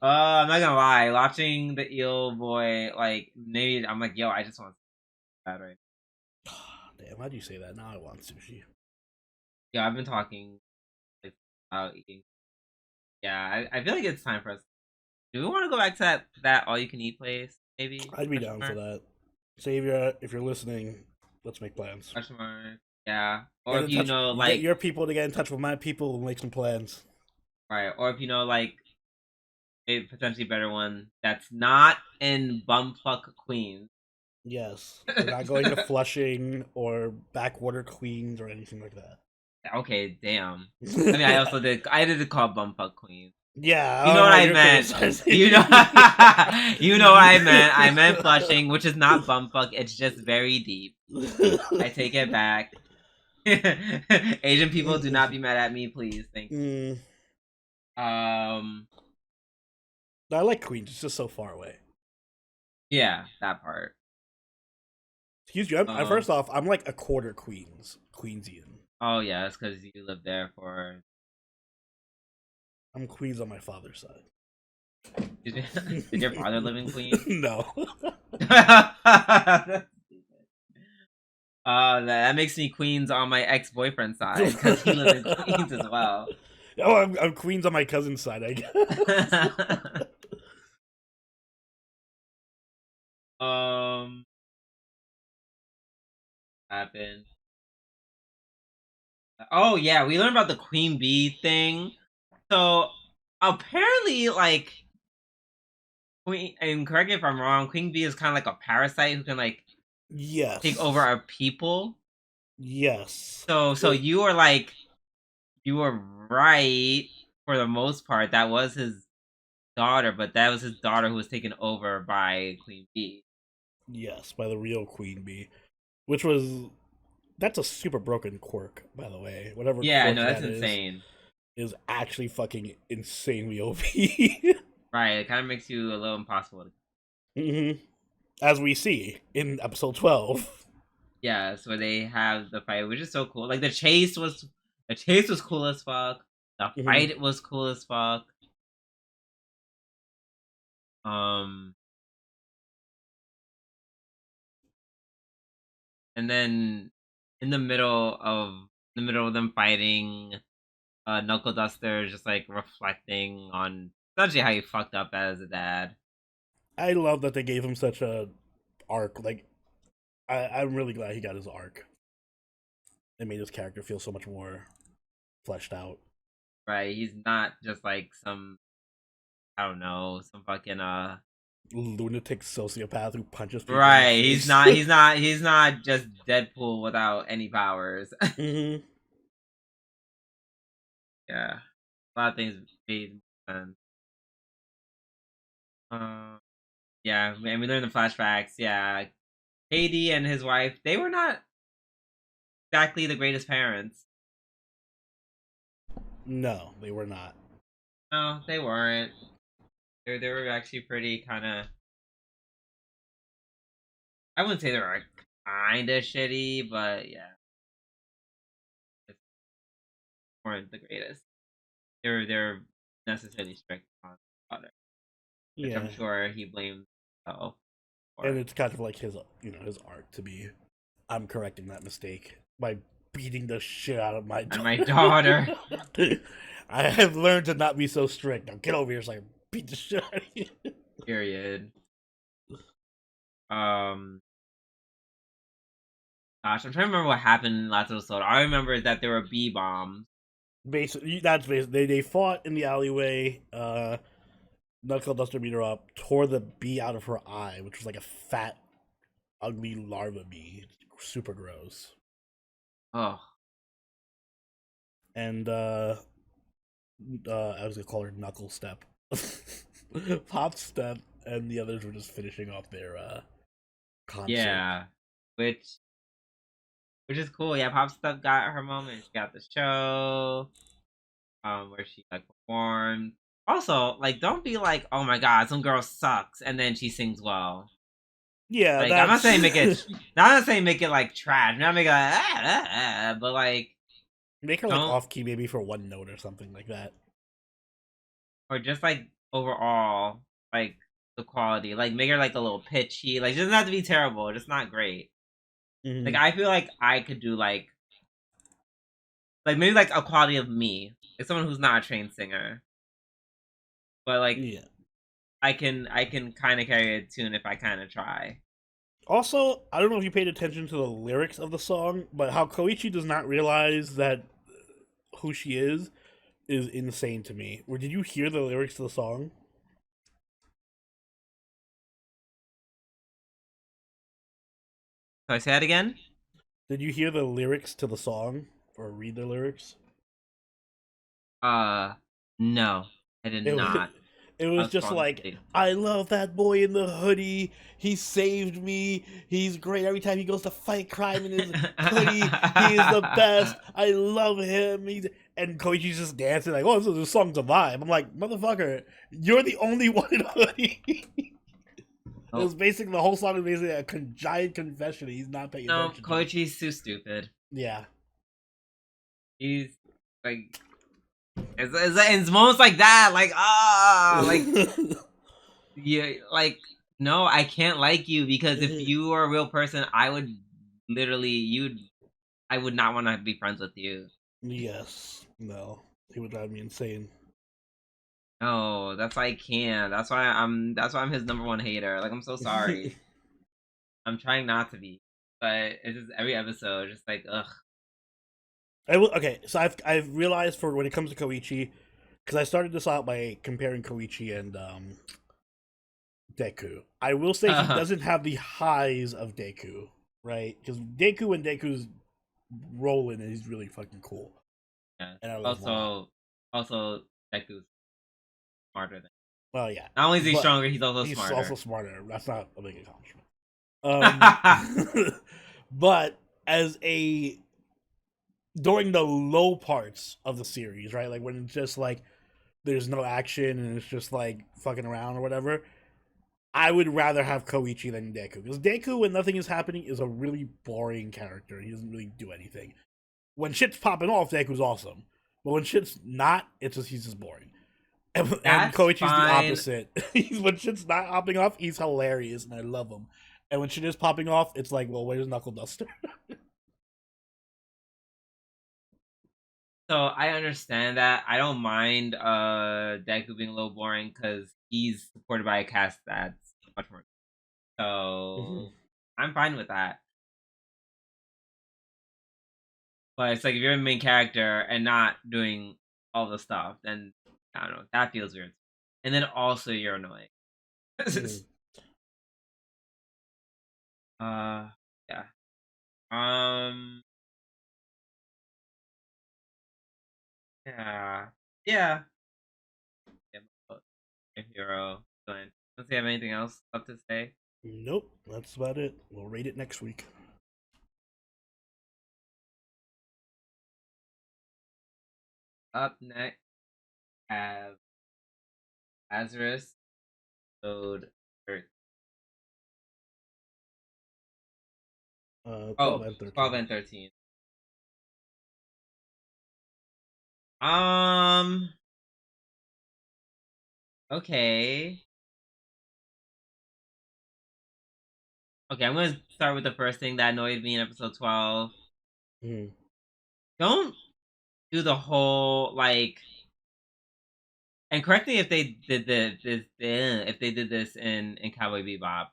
not gonna lie. Watching the eel boy, like maybe I'm like, yo, I just want that right. Damn, why'd you say that? Now I want sushi. Yeah, I've been talking like, about eating. Yeah, I feel like it's time for us. Do we want to go back to that all you can eat place? Maybe I'd be question down for mark. that. Savior, if you're listening, Let's make plans. Question mark. Yeah. Or Get if in you touch. know, You get like, your people to get in touch with my people and make some plans. right. Or if you know, like, a potentially better one that's not in bumfuck Queens. Yes, we're not going to Flushing or Backwater Queens or anything like that. Okay, damn. I mean, I did call bumfuck Queens. Yeah, You I know don't what know. I You're meant. criticizing. You know, you know what I meant. I meant Flushing, which is not bumfuck. It's just very deep. I take it back. Asian people, do not be mad at me, please. Thank Mm, you. I like Queens. It's just so far away. Yeah, that part. Excuse you. Um, First off, I'm like a quarter Queensian. oh yeah, that's because you lived there for. I'm Queens on my father's side. Did your father live in Queens? No. That makes me Queens on my ex-boyfriend's side because he lives in Queens as well. Oh, I'm Queens on my cousin's side, I guess. um, happened. Oh yeah, we learned about the queen bee thing. So apparently, like queen, and correct me if I'm wrong, queen bee is kind of like a parasite who can like take over Yes. our people. Yes. So you were like you were right for the most part. That was his daughter, but that was his daughter who was taken over by Queen Bee. Yes, by the real queen bee, which was that's a super broken quirk, by the way. Whatever Yeah, quirk no, that's that insane. is actually fucking insanely OP. Right, it kind of makes you a little impossible. hmm As we see in episode 12. Yeah, so they have the fight, which is so cool. Like the chase was cool as fuck. The hmm fight was cool as fuck. Um, and then in the middle of them fighting, Knuckle Duster is just like reflecting on essentially how he fucked up as a dad. I love that they gave him such a arc. Like, I'm really glad he got his arc. It made his character feel so much more fleshed out. Right, he's not just like some I don't know, some fucking Lunatic sociopath who punches people in the right, he's face. not he's not he's not just Deadpool without any powers. hmm Yeah. A lot of things made sense. Yeah, and we learned the flashbacks. Yeah. KD and his wife, they were not exactly the greatest parents. No, they were not. No, they weren't. They were actually pretty kinda I wouldn't say they were kinda shitty, but yeah. They weren't the greatest. They're necessarily strict on father, which I'm Yeah, sure he blames himself and for. it's kind of like his arc to be. I'm correcting that mistake by beating the shit out of my And my daughter. daughter, I have learned to not be so strict. Now get over here so I can beat the shit out of you. period. Um, gosh, I'm trying to remember what happened in last episode. All I remember is that there were bee bombs. Basically, that's basically they fought in the alleyway. Knuckle Duster beat her up, tore the bee out of her eye, which was like a fat, ugly larva bee. Super gross. Oh, And I was gonna call her Knuckle Step. Pop Step and the others were just finishing off their concert. yeah, which is cool. Yeah, Pop Stuff got her moment. She got the show, where she like performed. Also, like, don't be like, oh my god, some girl sucks, and then she sings well. Yeah, Like, I'm not that's saying make it like trash. I'm not making like but like make her like don't off key maybe for one note or something like that. or just like overall like the quality. Like make her like a little pitchy. Like it doesn't have to be terrible. Just not great. Like Mm-hmm. I feel like I could do like maybe like a quality of me, like someone who's not a trained singer, but like Yeah. I can kind of carry a tune if I kind of try. Also, I don't know if you paid attention to the lyrics of the song, but how Koichi does not realize that who she is insane to me. Or did you hear the lyrics to the song? So I say that again? Did you hear the lyrics to the song or read the lyrics? Uh, no, I did It was, not. it I was was just falling like, asleep. I love that boy in the hoodie. He saved me. He's great. Every time he goes to fight crime in his hoodie, he is the best. I love him. And Koichi's just dancing like, oh, this song's a vibe. I'm like, motherfucker, you're the only one in a hoodie. It Oh, was basically the whole song is basically a giant confession. He's not paying no, attention to. Koichi's too stupid. Yeah. He's like, it's moments like that, like like yeah, like no, I can't like you because if you were a real person, I would literally I would not want to be friends with you. Yes. No. He would drive me insane. No, that's why I can't. That's why I'm his number one hater. Like I'm so sorry. I'm trying not to be, but it's just every episode, just like ugh. Okay, so I've realized for when it comes to Koichi, because I started this out by comparing Koichi and Deku. I will say he doesn't have the highs of Deku, right? Because Deku's rolling and he's really fucking cool, Yeah. and I love him a lot. Also, Deku's smarter than. Well, yeah, Not only is he but stronger, he's also he's also smarter. smarter. That's not a big accomplishment. But as a during the low parts of the series, right? Like when it's just like there's no action and it's just like fucking around or whatever. I would rather have Koichi than Deku because Deku, when nothing is happening, is a really boring character. He doesn't really do anything. When shit's popping off, Deku's awesome, but when shit's not, it's just he's just boring. And That's Koichi's the fine. opposite. When shit's not popping off, he's hilarious and I love him. And when shit is popping off, it's like, well, where's Knuckle Duster? So I understand that. I don't mind Deku being a little boring because he's supported by a cast that's much more. So I'm fine with that. But it's like if you're the main character and not doing all the stuff, then I don't know. That feels weird. And then also you're annoying. uh, yeah. Um. Yeah. Yeah. Yeah. Your hero. Fine. Does he have anything else left to say? Nope, that's about it. We'll rate it next week. Up next, have Lazarus, episode 13. 12 Oh, and 12 13. and 13. Um, okay. Okay, I'm gonna start with the first thing that annoyed me in episode 12. Mm. Don't do the whole, like, and correct me if they did if they did this in Cowboy Bebop.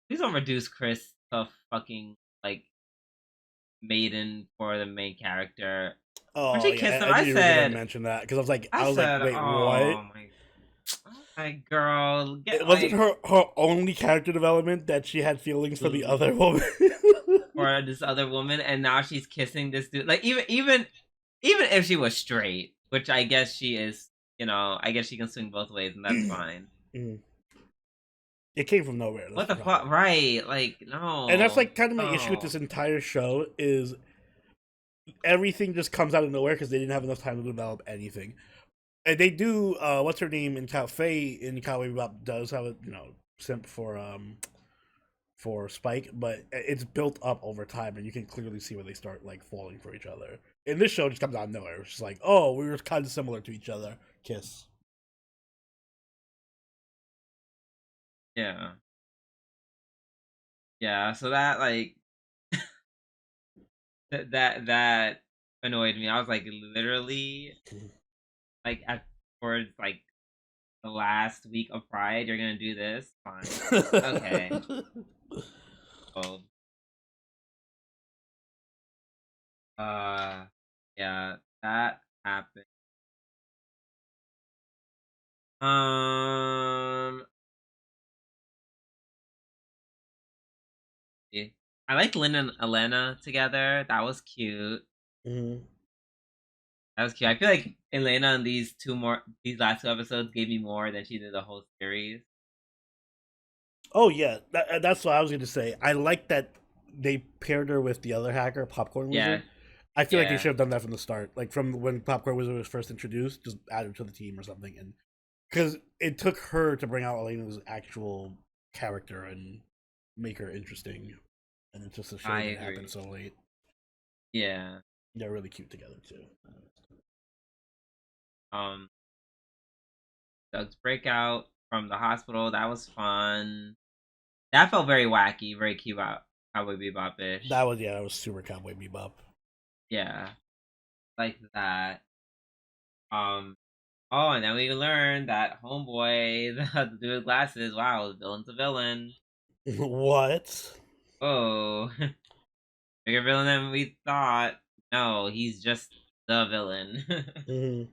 Please don't reduce Chris to fucking, like, maiden for the main character. When Oh she yeah, kissed him, I knew you were gonna mention that because I was like, wait, what? oh my girl, get It wasn't like her only character development that she had feelings for the other woman. for this other woman, and now she's kissing this dude. Like even if she was straight, which I guess she is, I guess she can swing both ways, and that's fine. Mm. It came from nowhere. That's What the the fuck? problem. Right? Like And that's no, like kind of my issue with no. this entire show is everything just comes out of nowhere because they didn't have enough time to develop anything. And they do. What's her name in Faye in Cowboy Bebop does have a simp for Spike, but it's built up over time, and you can clearly see where they start like falling for each other. In this show, it just comes out of nowhere. It's just like, oh, we were kind of similar to each other. Kiss. Yeah, yeah. So that like that annoyed me. I was like literally like at towards like the last week of Pride, you're gonna do this? Fine. Okay. Oh, uh, yeah, that happened. Um, yeah. I like Lynn and Elena together. That was cute. Mm-hmm. That was cute. I feel like Elena in these last two episodes gave me more than she did the whole series. Oh yeah, that's what I was going to say. I like that they paired her with the other hacker, Popcorn Yeah, Wizard. I feel like they yeah. should have done that from the start, like from when Popcorn Wizard was first introduced, just add her to the team or something, and because it took her to bring out Elena's actual character and make her interesting, and it's just a I shame it happened agree. so late. Yeah. They're really cute together too. Um, Doug's breakout from the hospital. That was fun. That felt very wacky, very cute about Cowboy Bebop-ish. That was super Cowboy Bebop. Yeah, like that. Um. Oh, and then we learned that homeboy, the dude with glasses. Wow, the villain's a villain. What? Oh, bigger villain than we thought. No, he's just the villain. Mm-hmm.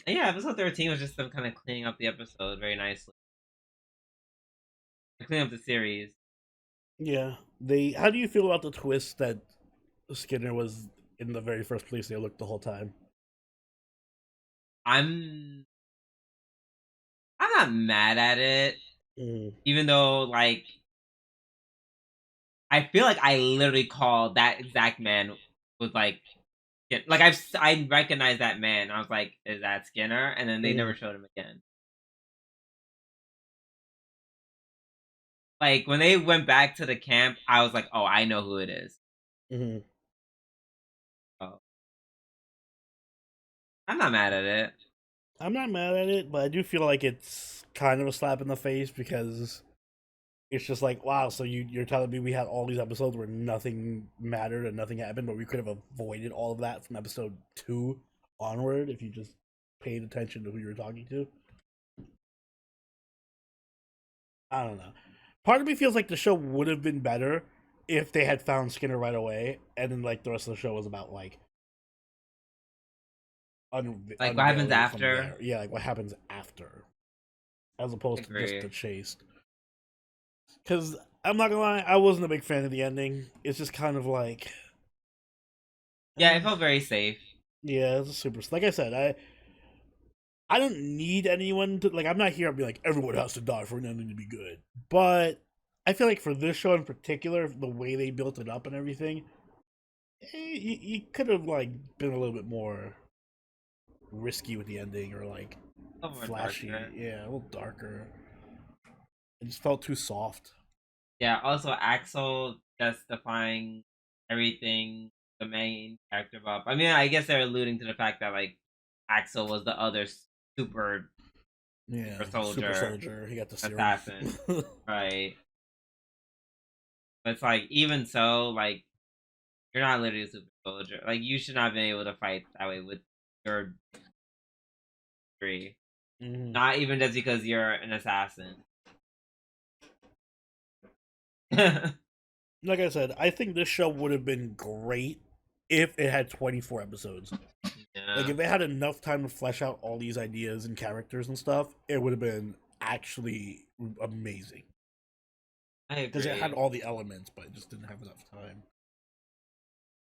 Yeah, episode 13 was just them kind of cleaning up the episode very nicely. Cleaning up the series. Yeah. They. How do you feel about the twist that Skinner was in the very first place they looked the whole time? I'm I'm not mad at it, Mm-hmm. even though like I feel like I literally called that exact man was like I recognized that man. I was like, is that Skinner? And then they Mm-hmm. never showed him again. Like when they went back to the camp, I was like, oh, I know who it is. Mm-hmm. Oh, I'm not mad at it. I'm not mad at it, but I do feel like it's kind of a slap in the face because it's just like, wow, so you're telling me we had all these episodes where nothing mattered and nothing happened, but we could have avoided all of that from episode 2 onward if you just paid attention to who you were talking to. I don't know. Part of me feels like the show would have been better if they had found Skinner right away, and then like the rest of the show was about like Like what happens unveiling from after? there. Yeah, like what happens after, as opposed to just Agree. the chase. Because I'm not gonna lie, I wasn't a big fan of the ending. It's just kind of like, Yeah, it uh, felt very safe. yeah, it's a super. Like I said, I don't need anyone to like. I'm not here. I'll be like everyone has to die for an ending to be good. But I feel like for this show in particular, the way they built it up and everything, you could have like been a little bit more risky with the ending or like A little more flashy. darker. Yeah, a little darker. It just felt too soft. Yeah, also Axel justifying everything the main character Bob. I mean, I guess they're alluding to the fact that like Axel was the other super Yeah, super super soldier soldier. He got the serum. assassin, right? But it's like even so, like you're not literally a super soldier. Like you should not have been able to fight that way with your degree. Mhm. Not even just because you're an assassin. Yeah, Like I said, I think this show would have been great if it had 24 episodes. Like if it had enough time to flesh out all these ideas and characters and stuff, it would have been actually amazing. I Because it had agree. all the elements, but it just didn't have enough time.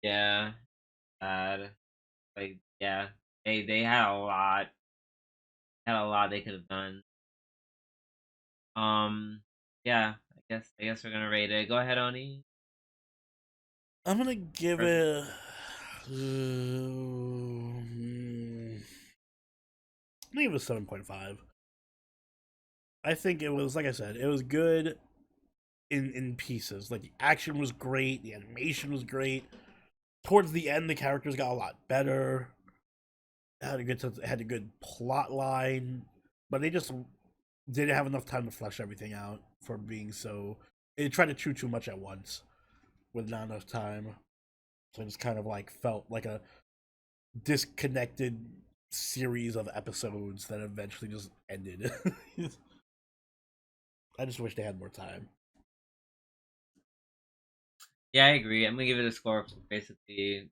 Yeah, sad. Like yeah, they had a lot they could have done. Um, yeah, I guess we're gonna rate it. Go ahead, Oni. I'm gonna give Or- it. I think it was 7.5. I think it was, like I said, it was good in pieces. Like the action was great, the animation was great. Towards the end, the characters got a lot better. Had a good plot line, but they just didn't have enough time to flesh everything out for being so. They tried to chew too much at once with not enough time, so it just kind of like felt like a disconnected series of episodes that eventually just ended. I just wish they had more time. Yeah, I agree. I'm gonna give it a score of basically.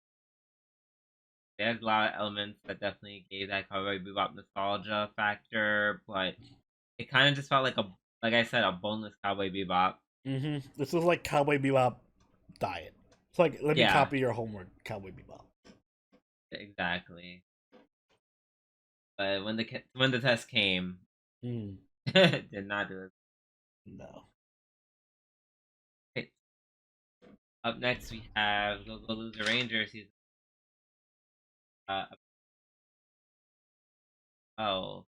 There's a lot of elements that definitely gave that Cowboy Bebop nostalgia factor, but it kind of just felt like I said, a boneless Cowboy Bebop. This is like Cowboy Bebop diet. It's like, let me Yeah, copy your homework, Cowboy Bebop. exactly. But when the test came, Mm, did not do no. it. Up next, we have Go Go Loser Ranger season. Uh, oh.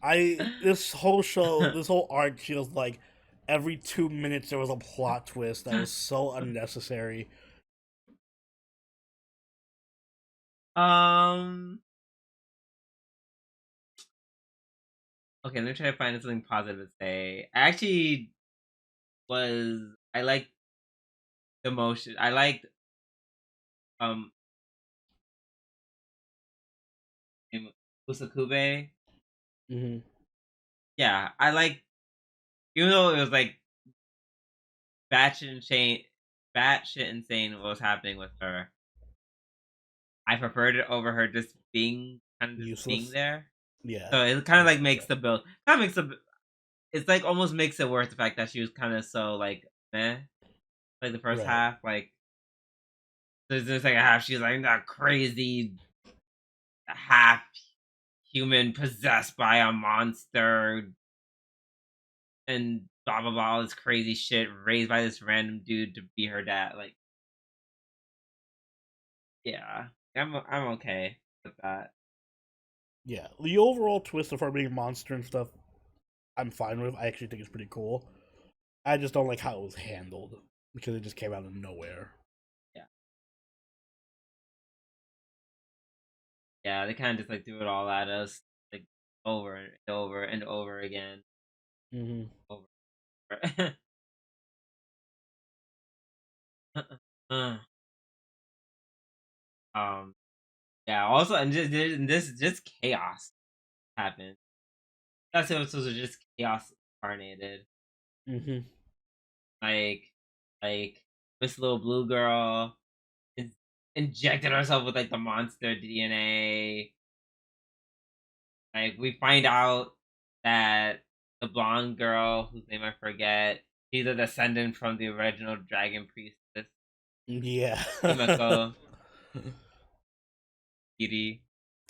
I this whole show, this whole arc feels like every 2 minutes there was a plot twist that was so unnecessary. um. Okay, let me try to find something positive to say. I liked the motion. I liked um Usakube. Hmm. Yeah, I like, even though it was like batshit insane, batshit insane what was happening with her. I preferred it over her just being kind of just being Useless. there. Yeah, So it kind of that's like what I'm makes saying. the build kind of makes the it's like almost makes it worth the fact that she was kind of so like meh, like the first Right. half. Like there's the second half, she's like that crazy half human possessed by a monster and blah blah blah, all this crazy shit raised by this random dude to be her dad. Like, yeah, I'm okay with that. Yeah, the overall twist of her being a monster and stuff, I'm fine with. I actually think it's pretty cool. I just don't like how it was handled because it just came out of nowhere. Yeah, yeah, they kind of just like threw it all at us, like over and over and over again, Hmm. over. And over. um, yeah. Also, and just chaos happened. That's episodes are just chaos incarnated. Hmm. Like, like this little blue girl in- injected herself with like the monster DNA. Like we find out that the blonde girl, whose name I forget, she's a descendant from the original dragon priestess Yeah. Himeko Kiri.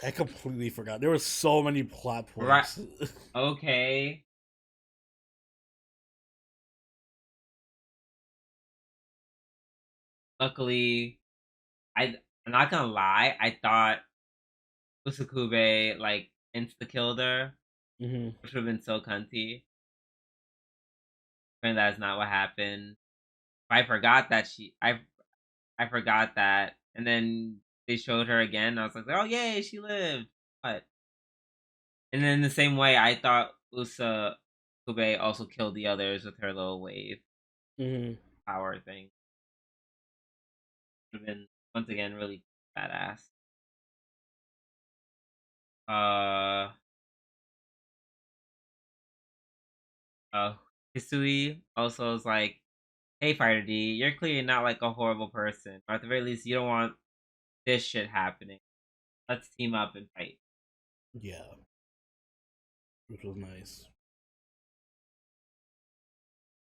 I completely forgot. There were so many plot Right? points. Okay. Luckily, I'm not gonna lie. I thought Usukube like insta killed her, Hmm. which would have been so cunty. And that's not what happened. I forgot that I forgot that, and then they showed her again. I was like, oh yay, she lived. But and then the same way, I thought Usa Kube also killed the others with her little wave Hmm. power thing. Would have been once again really badass. Uh, uh, Hisui also is like, hey, Fighter D, you're clearly not like a horrible person, or at the very least, you don't want this shit happening. Let's team up and fight. Yeah, which was nice.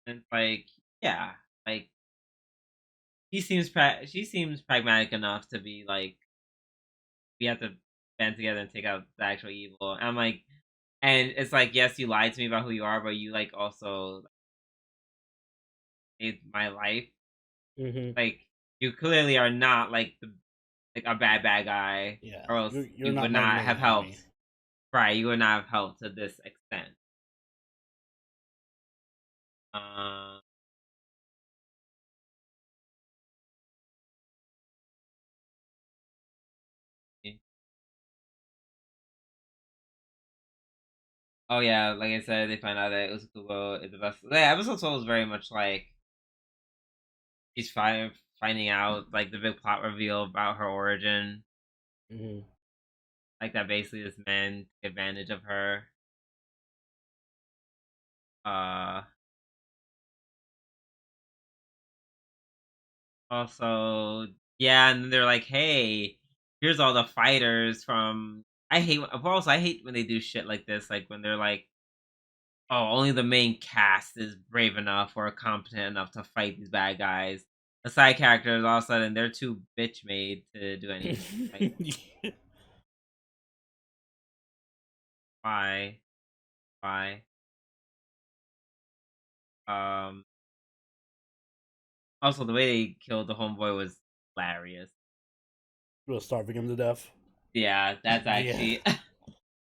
And it's like, yeah, like she seems pragmatic enough to be like, we have to band together and take out the actual evil. And I'm like, and it's like, yes, you lied to me about who you are, but you like also saved my life. Hmm. Like, you clearly are not like like a bad guy, Yeah, or else you're you not would my not main have helped. enemy. Right, you would not have helped to this extent. Uh, oh yeah, like I said, they find out that Usakubo is the best. The episode 12 was very much like she's finding out like the big plot reveal about her origin. Mhm. Like that basically this man took advantage of her. Uh Also, yeah, and then they're like, "Hey, here's all the fighters from." I hate when they do shit like this, like when they're like, "Oh, only the main cast is brave enough or competent enough to fight these bad guys." The side characters, all of a sudden, they're too bitch made to do anything. Like, why? Why? Um. Also, the way they killed the homeboy was hilarious. Was starving him to death. Yeah, that's Yeah, actually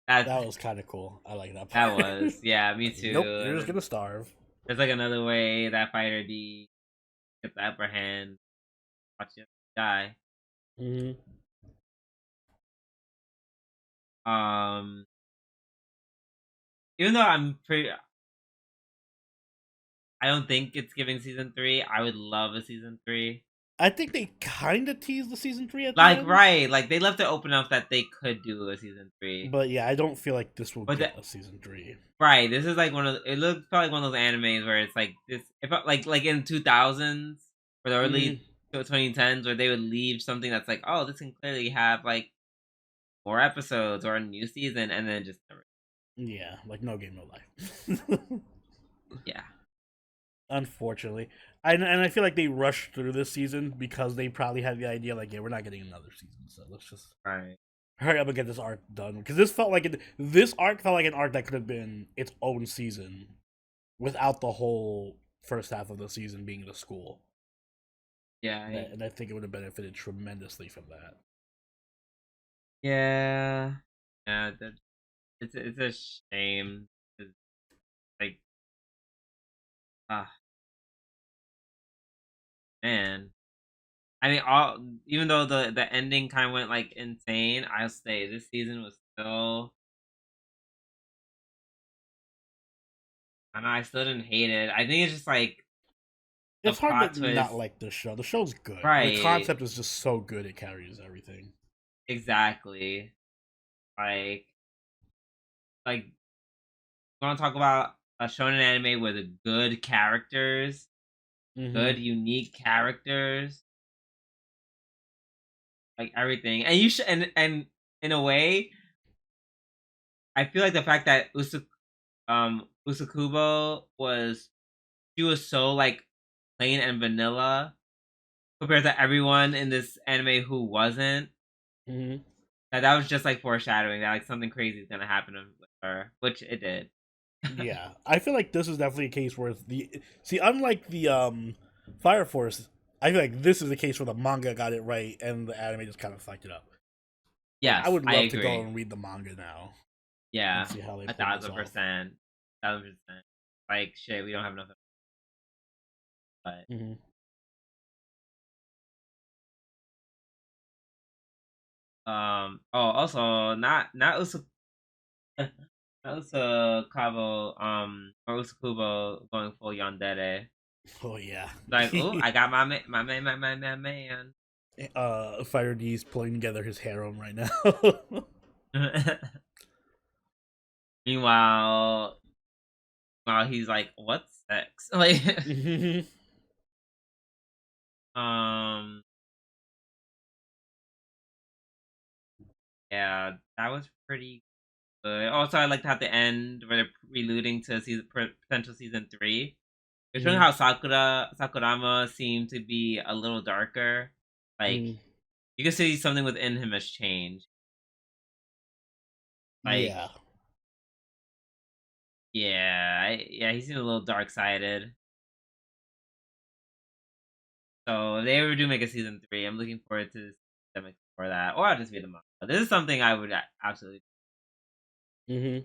that's that was kind of cool. I like that that part. was yeah, me Like, nope, too. you're And just then gonna starve. there's like another way that fighter D gets the upper hand, watch him die. Mhm. Um, Even though I don't think it's giving season three. I would love a season three. I think they kind of teased the season 3 at the Like end, right, like they left it open enough that they could do a season three. but yeah, I don't feel like this will But get a season 3. right, this is like it looked felt like one of those animes where it's like this. It felt like in 2000s or the Mhm. early 2010s where they would leave something that's like, oh, this can clearly have like more episodes or a new season, and then just never. Yeah, like no game, no life. Yeah. Unfortunately, and I feel like they rushed through this season because they probably had the idea like, yeah, we're not getting another season, so let's just Right. hurry up and get this arc done. Because this arc felt like an arc that could have been its own season without the whole first half of the season being the school. Yeah. And I think it would have benefited tremendously from that. Yeah. Yeah. It's a shame. 'Cause, like, ah, man. I mean, all even though the ending kind of went like insane, I'll say this season was still. I know I still didn't hate it. I think it's just like the It's hard to plot not twist. like this show. The show's good. The Right. concept is just so good; it carries everything. Exactly. Like like want to talk about a shonen anime with good characters, Hmm. good unique characters, like everything. And you should and in a way, I feel like the fact that Usakubo was she was so like plain and vanilla compared to everyone in this anime who wasn't. Hmm. That was just like foreshadowing that like something crazy is gonna happen with her, which it did. Yeah, I feel like this is definitely a case where unlike the Fire Force, I feel like this is a case where the manga got it right and the anime just kind of fucked it up. Like, I Yes, would I love to go agree. and read the manga now and Yeah, see how they a pull this thousand off. percent, 1000%. Like shit, we don't have enough. But Hmm. oh, also not not Usakabo or Usakubo going full yandere. Oh yeah, Like, oh, I got my man. Fire D's pulling together his harem right now. Meanwhile, while he's like, "What's sex?" Like, Hmm. um, yeah, that was pretty good. Also, I liked how the end where they're alluding to potential season three. They're showing Hmm. how Sakurama seemed to be a little darker. Like you can see something within him has changed. Like, Yeah. yeah, he seemed a little dark sided. So if they ever do make a season three, I'm looking forward to them explore that, or I'll just read them. This is something I would absolutely. Hmm.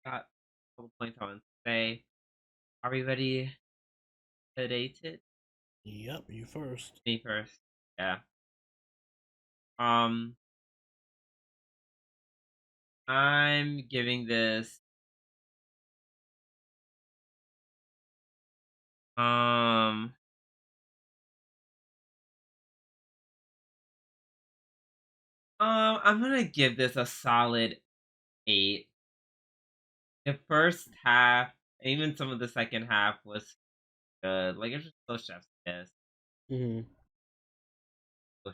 Got a couple points I want to say. Are we ready to date it? Yep, you first. Me first. Yeah. Um, I'm giving this Um, I'm gonna give this a solid 8. The first half, even some of the second half was good. Like it's just so chef's kiss. Mm-hmm. So,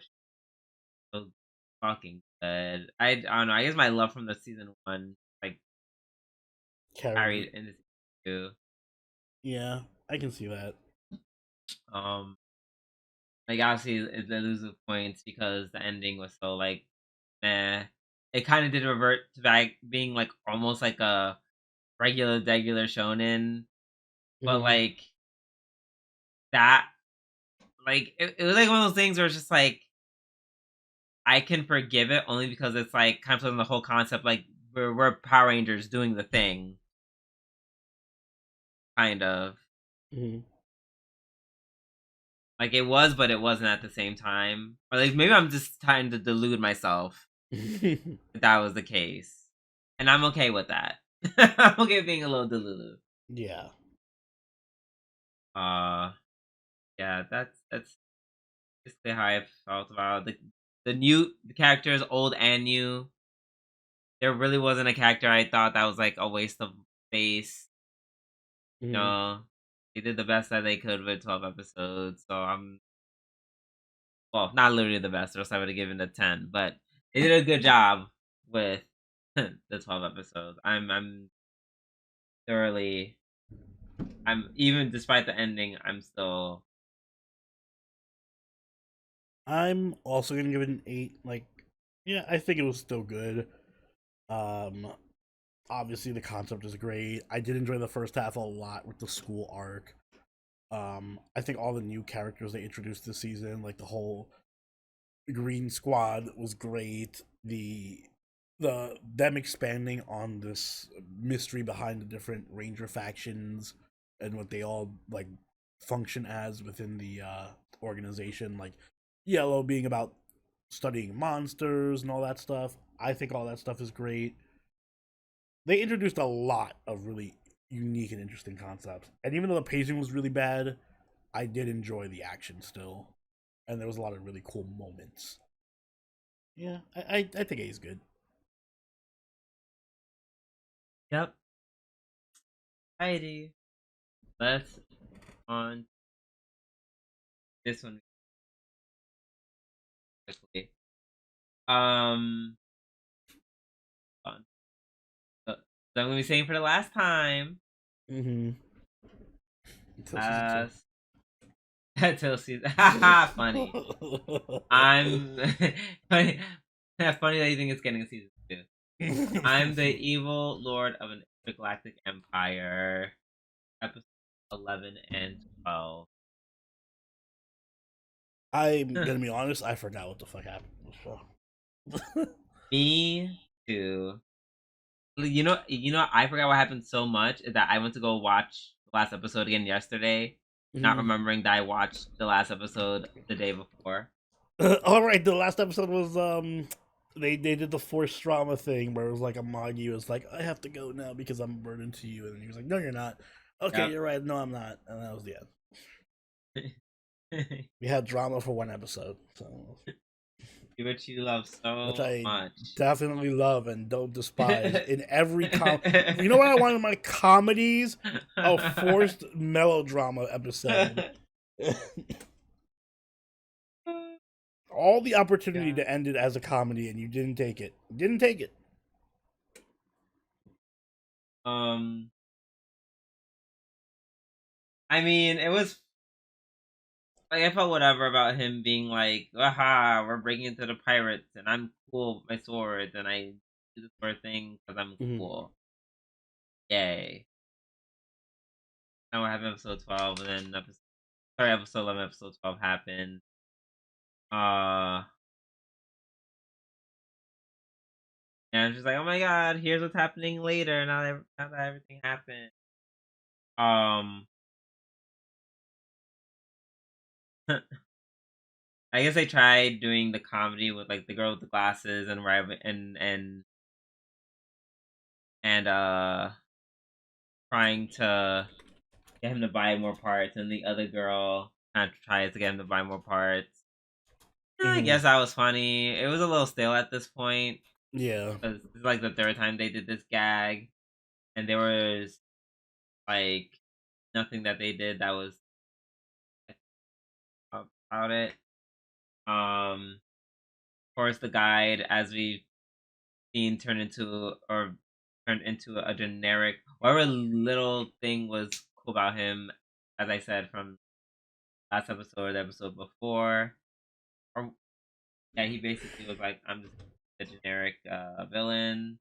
so fucking good. I don't know. I guess my love from the season one like Carried carried it. into season two. Yeah, I can see that. Um, like obviously they lose the points because the ending was so like, meh. It kind of did revert to back being like almost like a regular shonen, but Mm-hmm. like that, like it was like one of those things where it's just like I can forgive it only because it's like kind of the whole concept like we're Power Rangers doing the thing, kind of Mm-hmm. like it was, but it wasn't at the same time. Or like maybe I'm just trying to delude myself if that was the case, and I'm okay with that. I'm okay with being a little delulu. Yeah. Uh, yeah, that's basically how I felt about the characters, old and new. There really wasn't a character I thought that was like a waste of space. Mm-hmm. No, they did the best that they could with 12 episodes. So I'm well, not literally the best, or else I would have given it a 10. But they did a good job with the 12 episodes. I'm thoroughly. I'm even despite the ending. I'm still. I'm also gonna give it an 8. Like, yeah, I think it was still good. Um, Obviously the concept is great. I did enjoy the first half a lot with the school arc. I think all the new characters they introduced this season, like the whole Green Squad, was great. The them expanding on this mystery behind the different Ranger factions and what they all like function as within the organization. Like Yellow being about studying monsters and all that stuff. I think all that stuff is great. They introduced a lot of really unique and interesting concepts. And even though the pacing was really bad, I did enjoy the action still. And there was a lot of really cool moments. Yeah, I think A is good. Yep. Alrighty. Let's on this one quickly. Um. Fun. So I'm gonna be saying for the last time. Mm-hmm. Until season two. Uh, until season. Haha, funny. I'm funny. Funny that you think it's getting a season two. I'm the evil lord of an intergalactic empire. Episode 11 and 12. I'm gonna be honest, I forgot what the fuck happened in the show. Me too. I forgot what happened so much that I went to go watch the last episode again yesterday, not Mhm. remembering that I watched the last episode the day before. All right, the last episode was they did the forced drama thing where it was like a Magi was like, I have to go now because I'm a burden to you, and then he was like, no, you're not. Okay, Yep. you're right. No, I'm not, and that was the end. We had drama for one episode, so Which you love which so I much. definitely love and don't despise. In every you know what I want in my comedies? A forced melodrama episode. All the opportunity Yeah. to end it as a comedy, and you didn't take it. Didn't take it. Um. I mean, it was like I felt whatever about him being like, "Aha, we're breaking into the pirates, and I'm cool with my sword, and I do the sword thing because I'm Mm-hmm. cool." Yay! Now I have episode 12, and then episode 11, episode 12 happened. Uh, and I'm just like, "Oh my god, here's what's happening later." Now that everything happened. Um, I guess I tried doing the comedy with like the girl with the glasses and and trying to get him to buy more parts, and the other girl kind of tries to get him to buy more parts. I Hmm. guess that was funny. It was a little stale at this point Yeah. because it's like the third time they did this gag, and there was like nothing that they did that was about it. Of course, the guide, as we've seen, turned into a generic. Whatever little thing was cool about him, as I said from last episode or the episode before, or yeah, he basically was like, "I'm just a generic villain."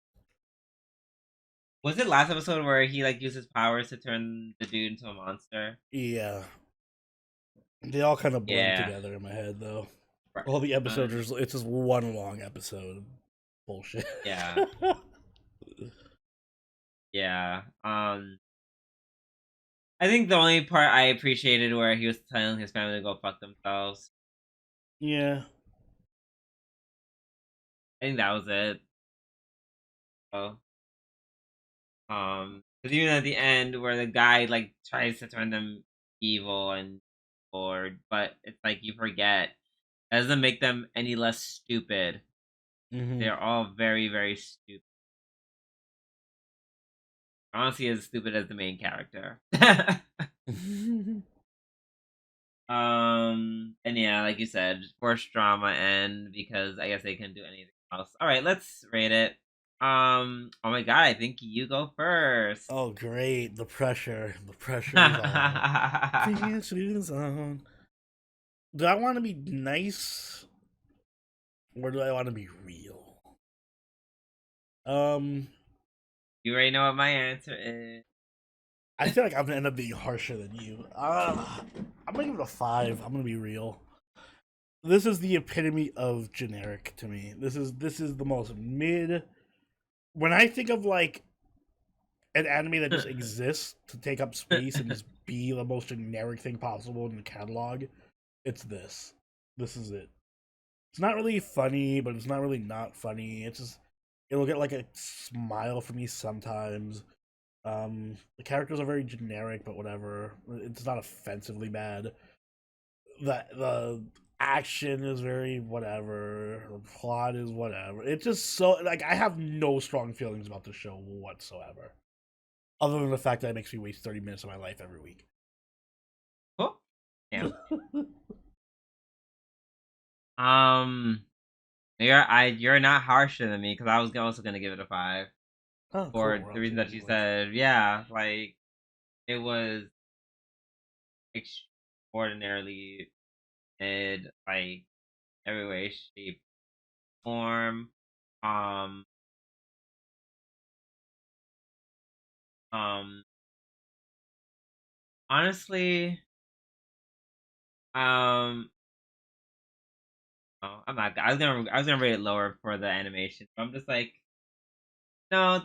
Was it last episode where he like used his powers to turn the dude into a monster? Yeah. They all kind of blend Yeah, together in my head, though. right. All the episodes it's just one long episode of bullshit. Yeah, yeah. I think the only part I appreciated where he was telling his family to go fuck themselves. Yeah. I think that was it. So, because even at the end where the guy like tries to turn them evil and bored, but it's like you forget that doesn't make them any less stupid. Hmm. They're all very very stupid. Honestly, as stupid as the main character. And yeah, like you said, forced drama and because I guess they couldn't do anything else. All right, let's rate it. Oh my god, I think you go first. Oh, great. The pressure. The pressure is on. Pressure is on. Do I want to be nice or do I want to be real? Um, You already know what my answer is. I feel like I'm gonna end up being harsher than you. I'm gonna give it a 5. I'm gonna be real. This is the epitome of generic to me. This is the most mid. When I think of like an anime that just exists to take up space and just be the most generic thing possible in the catalog, it's this. This is it. It's not really funny, but it's not really not funny. It's just it'll get like a smile from me sometimes. The characters are very generic, but whatever. It's not offensively bad. The action is very whatever. The plot is whatever. It's just so like I have no strong feelings about the show whatsoever, other than the fact that it makes me waste 30 minutes of my life every week. Oh, damn. Um, you're not harsher than me because I was also gonna give it a 5 Oh, cool. for We're the on the reason same that you wavelength. said. Yeah, like it was extraordinarily mid, like every way, shape, form. Um, um, honestly, um, oh, I'm not. I was gonna rate it lower for the animation. But I'm just like, no,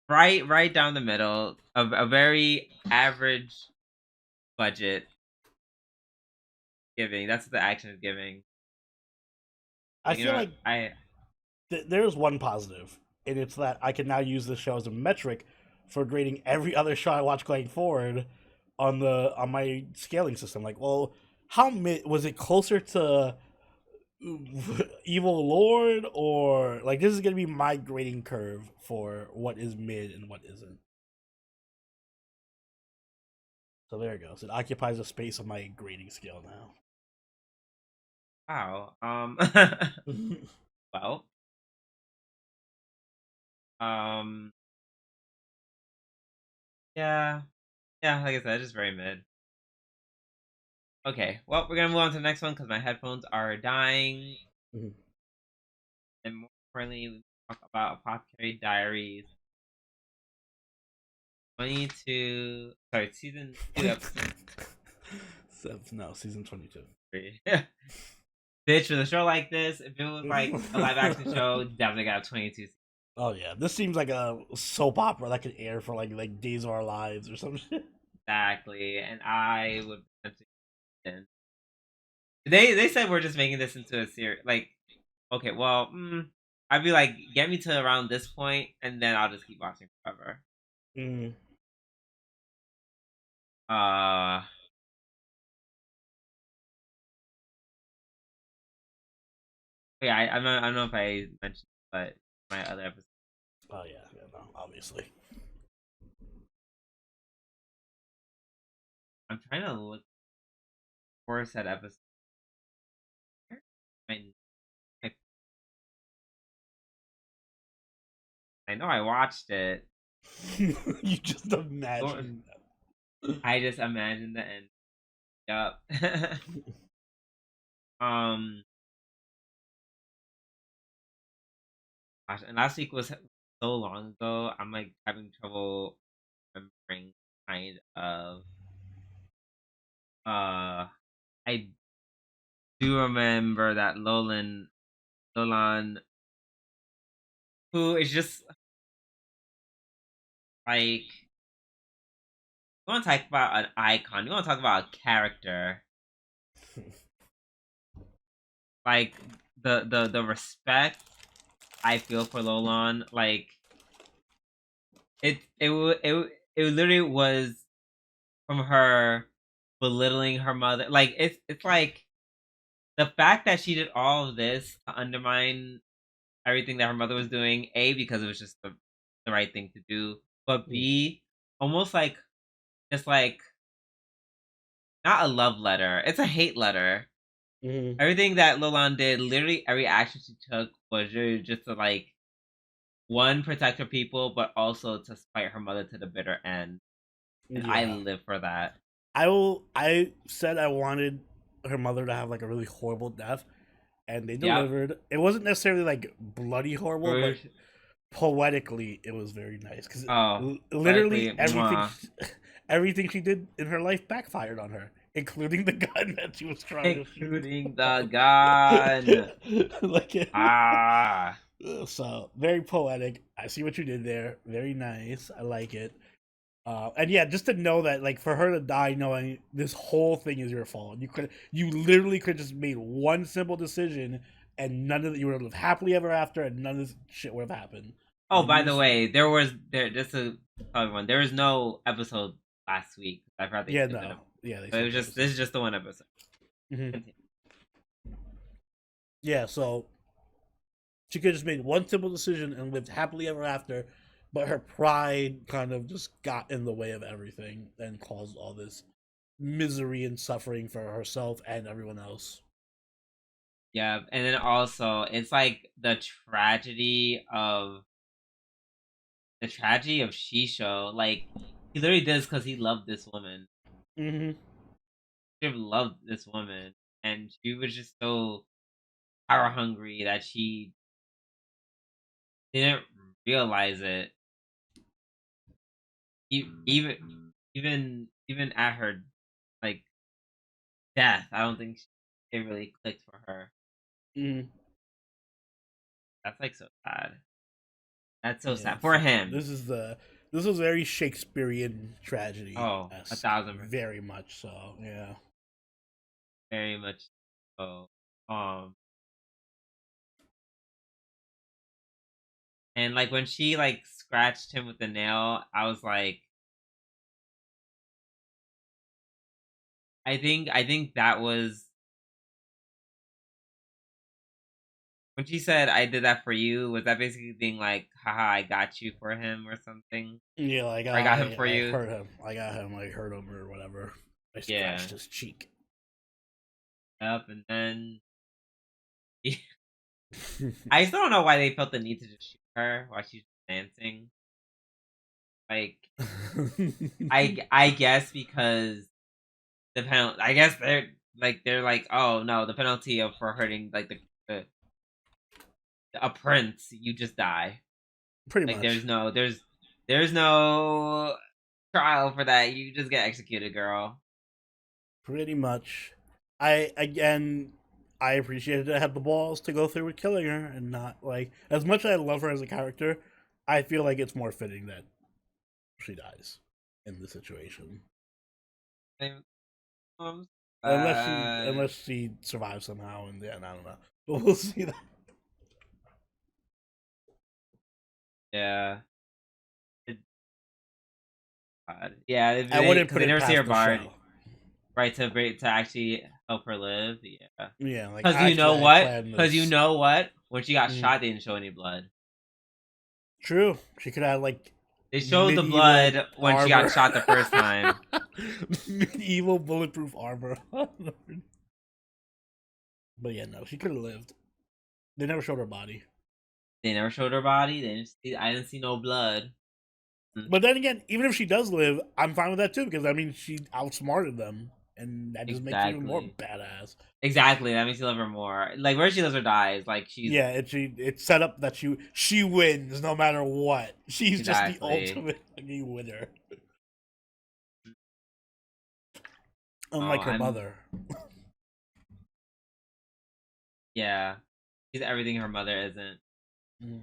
right down the middle of a very average budget giving. That's what the action is giving. I Like, you feel know, like I there's one positive, and it's that I can now use this show as a metric for grading every other show I watch going forward on my scaling system. Like, well, how mid was it closer to Evil Lord or like this is gonna be my grading curve for what is mid and what isn't. So there it goes. It occupies a space on my grading scale wow. now. Well, um, yeah, yeah. Like I said, just very mid. Okay, well, we're gonna move on to the next one because my headphones are dying, and more importantly, we talk about Apothecary Diaries 22. Sorry, season 2, episode So, no, season 22. 3. Bitch, with a show like this, if it was like a live action show, definitely got 22. Oh yeah, this seems like a soap opera that could air for like Days of Our Lives or some shit. Exactly, and I would potentially. They said we're just making this into a series. Like, okay, well, I'd be like, get me to around this point, and then I'll just keep watching forever. Mm. Uh, yeah, I don't know if I mentioned, but my other episode. Oh yeah, yeah, no, obviously. I'm trying to look for said episode. I, I I know I watched it. You just Or imagine. I just imagined the end. Yup. um, gosh, and last week was so long ago. I'm like having trouble remembering kind of. I do remember that Loulan, who is just like, you want to talk about an icon. You want to talk about a character. Like the respect I feel for Loulan, like it literally was from her belittling her mother. Like it's like the fact that she did all of this to undermine everything that her mother was doing. A, because it was just the right thing to do, but B, almost like, just like, not a love letter. It's a hate letter. Mm-hmm. Everything that Loulan did, literally every action she took was really just to, like, one, protect her people, but also to spite her mother to the bitter end. And I Yeah, live for that. I will. I said I wanted her mother to have like a really horrible death, and they Yep. delivered. It wasn't necessarily like bloody horrible, but Rouge. poetically it was very nice because Oh, literally poetically, mwah. everything she did in her life backfired on her, including the gun that she was trying to shoot. Including the gun. Like Ah. so very poetic. I see what you did there. Very nice. I like it. And yeah, just to know that, like, for her to die knowing this whole thing is your fault, you literally could just made one simple decision, and none of it, you would have lived happily ever after, and none of this shit would have happened. Oh, And by you, the way, there just to tell everyone, there was no episode last week. I forgot they yeah, skipped an no, episode. yeah, they But it skipped was the just, episode. this is just the one episode. Hmm. Continue. Yeah, so she could have just made one simple decision and lived happily ever after, but her pride kind of just got in the way of everything and caused all this misery and suffering for herself and everyone else. Yeah, and then also it's like the tragedy of Shisho. Like, he literally did this because he loved this woman. Hmm. He loved this woman, and she was just so power hungry that she didn't realize it. Even at her, like, death, I don't think it really clicked for her. Hmm. That's like so sad. That's so Yeah, sad for so him. this was very Shakespearean tragedy Oh, a esque, thousand percent, very much so. Yeah. very much so. And like when she like scratched him with the nail, I was like, I think that was when she said, "I did that for you." Was that basically being like, "Haha, I got you for him" or something? Yeah, like Or I got him for I you? hurt him. I got him. I hurt him or whatever. I Yeah. scratched his cheek. Yep. And then I still don't know why they felt the need to just shoot her while she's dancing. Like, I guess because the penalty. I guess they're like, oh no, the penalty of for hurting like the a prince, you just die. Pretty Like, much. there's no trial for that. You just get executed, girl. Pretty much. I again I appreciated I had the balls to go through with killing her and not like as much as I love her as a character, I feel like it's more fitting that she dies in the situation. I'm Unless sad. she survives somehow, and yeah, I don't know, but we'll see that. Yeah. It, God. Yeah, I wouldn't because put they it never see her past the bard, show. right? To actually help her live. Yeah. Yeah, like Because you actually, know I what? planned Because you this. know what? When she got Mm. shot, they didn't show any blood. True, she could have like They showed the medieval blood when she got armor, shot the first time. medieval bulletproof armor. But yeah, no, she could have lived. They never showed her body. They never showed her body. They didn't see, I didn't see no blood. Mm, But then again, even if she does live, I'm fine with that too because I mean she outsmarted them, and that just makes her even more exactly. badass. Exactly. That makes you love her more. Like where she lives or dies. Like she's Yeah, it's set up that she wins no matter what. She's just the exactly. ultimate fucking winner, Oh, unlike her I'm mother. yeah. She's everything her mother isn't. Mm.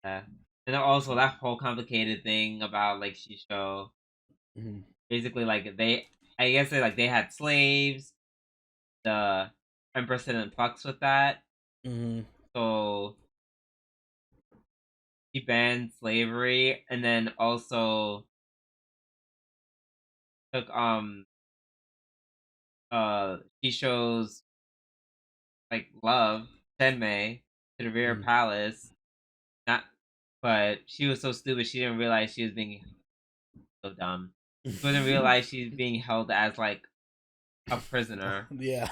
Yeah. And then also that whole complicated thing about like Shisho. Mm-hmm. Basically, like I guess they had slaves. The Empress didn't fucks with that, Mm-hmm. so he banned slavery, and then also took Shisho's like love Senmei to the rear palace. Not, but she was so stupid she didn't realize she was being so dumb. She didn't realize she's being held as like a prisoner. Yeah.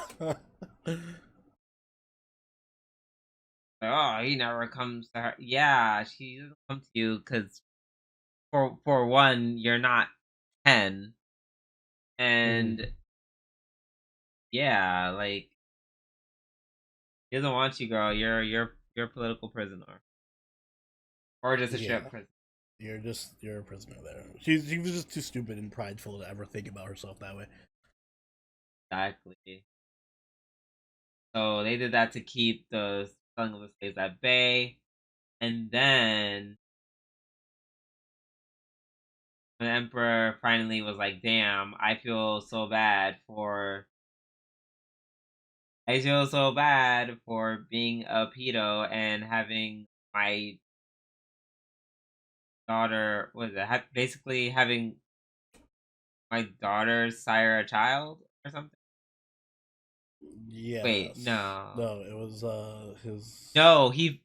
Like, oh, he never comes to her. Yeah, she doesn't come to you because for one, you're not 10, Mm-hmm. and yeah, like he doesn't want you, girl. You're a political prisoner or just a strip Yeah. prisoner. You're a prisoner there. She was just too stupid and prideful to ever think about herself that way. Exactly. So they did that to keep the selling of the slaves at bay, and then the emperor finally was like, "Damn, I feel so bad for being a pedo and having my daughter was it basically having my daughter sire a child or something." Wait, Yes. no, No, it was his. no, he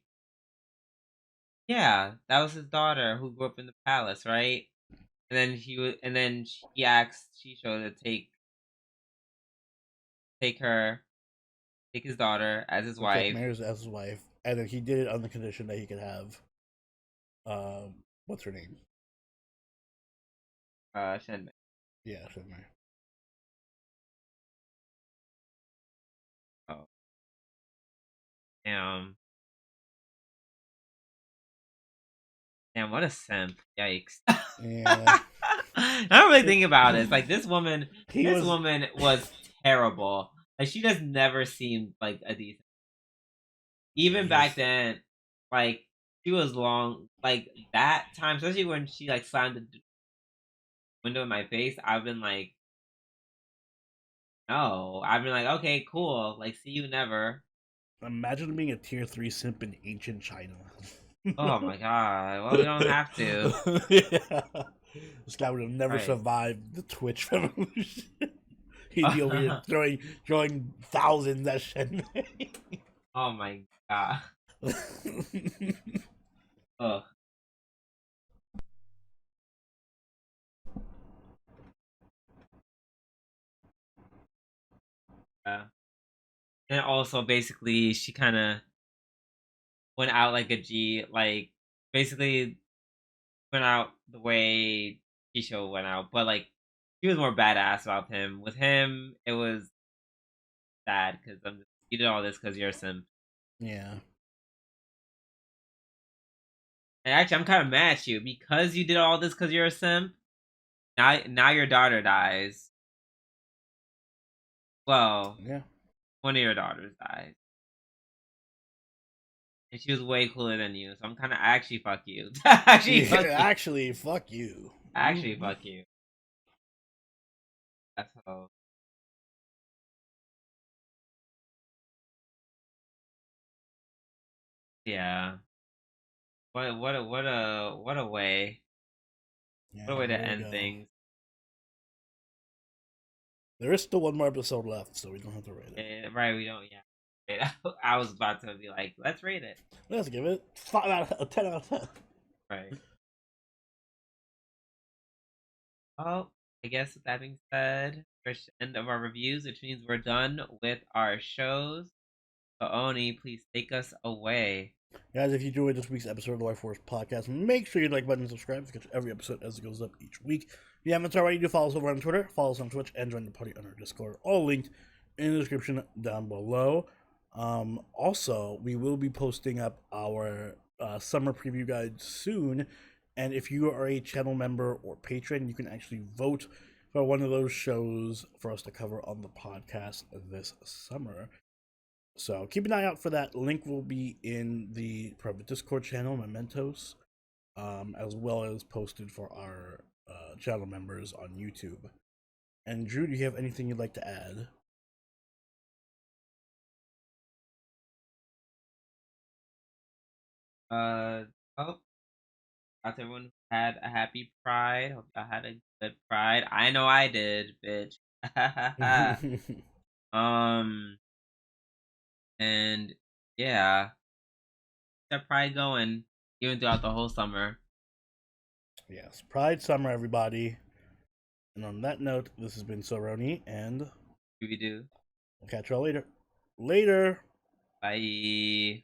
yeah, that was his daughter who grew up in the palace, right? And then he asked Shisho to take her, take his daughter as his To take wife. Mary's as his wife, and then he did it on the condition that he could have what's her name? Shenmei. Yeah, Shinmei. Oh, damn, damn, what a simp! Yikes. Yeah. I don't really think about it. It's like He this was. woman was terrible. Like she just never seemed like a decent. Yeah, Even he back was. then, like she was long. Like that time, especially when she like slammed the window in my face, I've been like, no. I've been like, okay, cool. Like, see you never. Imagine being a tier 3 simp in ancient China. Oh my god. Well, we don't have to. Yeah. This guy would have never Right. survived the Twitch revolution. He'd be over here throwing thousands at Shenmei. Oh my god. Ugh. Yeah. And also, basically, she kind of went out like a G. Like, basically, went out the way Kisho went out. But, like, she was more badass about him. With him, it was sad because you did all this because you're a simp. Yeah. And actually, I'm kind of mad at you because you did all this because you're a simp. Now your daughter dies. Well, Yeah. one of your daughters dies, and she was way cooler than you. So I'm kind of actually fuck you. Actually Yeah. fuck you. Actually, fuck you. Actually fuck you. That's how. Yeah. What a way. What a Yeah, way to there we end go. things. There is still one more episode left, so we don't have to rate it. Right, we don't. Yeah. I was about to be like, let's rate it. Let's give it 10 out of 10. Right. Well, I guess with that being said, reached the end of our reviews, which means we're done with our shows. So Oni, please take us away. Guys, if you enjoyed this week's episode of the Life Force Podcast, make sure you like button and subscribe to catch every episode as it goes up each week. If you haven't already, do follow us over on Twitter, follow us on Twitch, and join the party on our Discord. All linked in the description down below. Also, we will be posting up our summer preview guide soon. And if you are a channel member or patron, you can actually vote for one of those shows for us to cover on the podcast this summer. So keep an eye out for that. Link will be in the private Discord channel, Mementos, as well as posted for our channel members on YouTube. And Drew, do you have anything you'd like to add? Oh, hope everyone had a happy Pride. Hope y'all had a good Pride. I know I did, bitch. um, and yeah, that Pride going even throughout the whole summer. Yes, Pride Summer, everybody. And on that note, this has been Soroni, and We do. we'll catch y'all later. Later! Bye.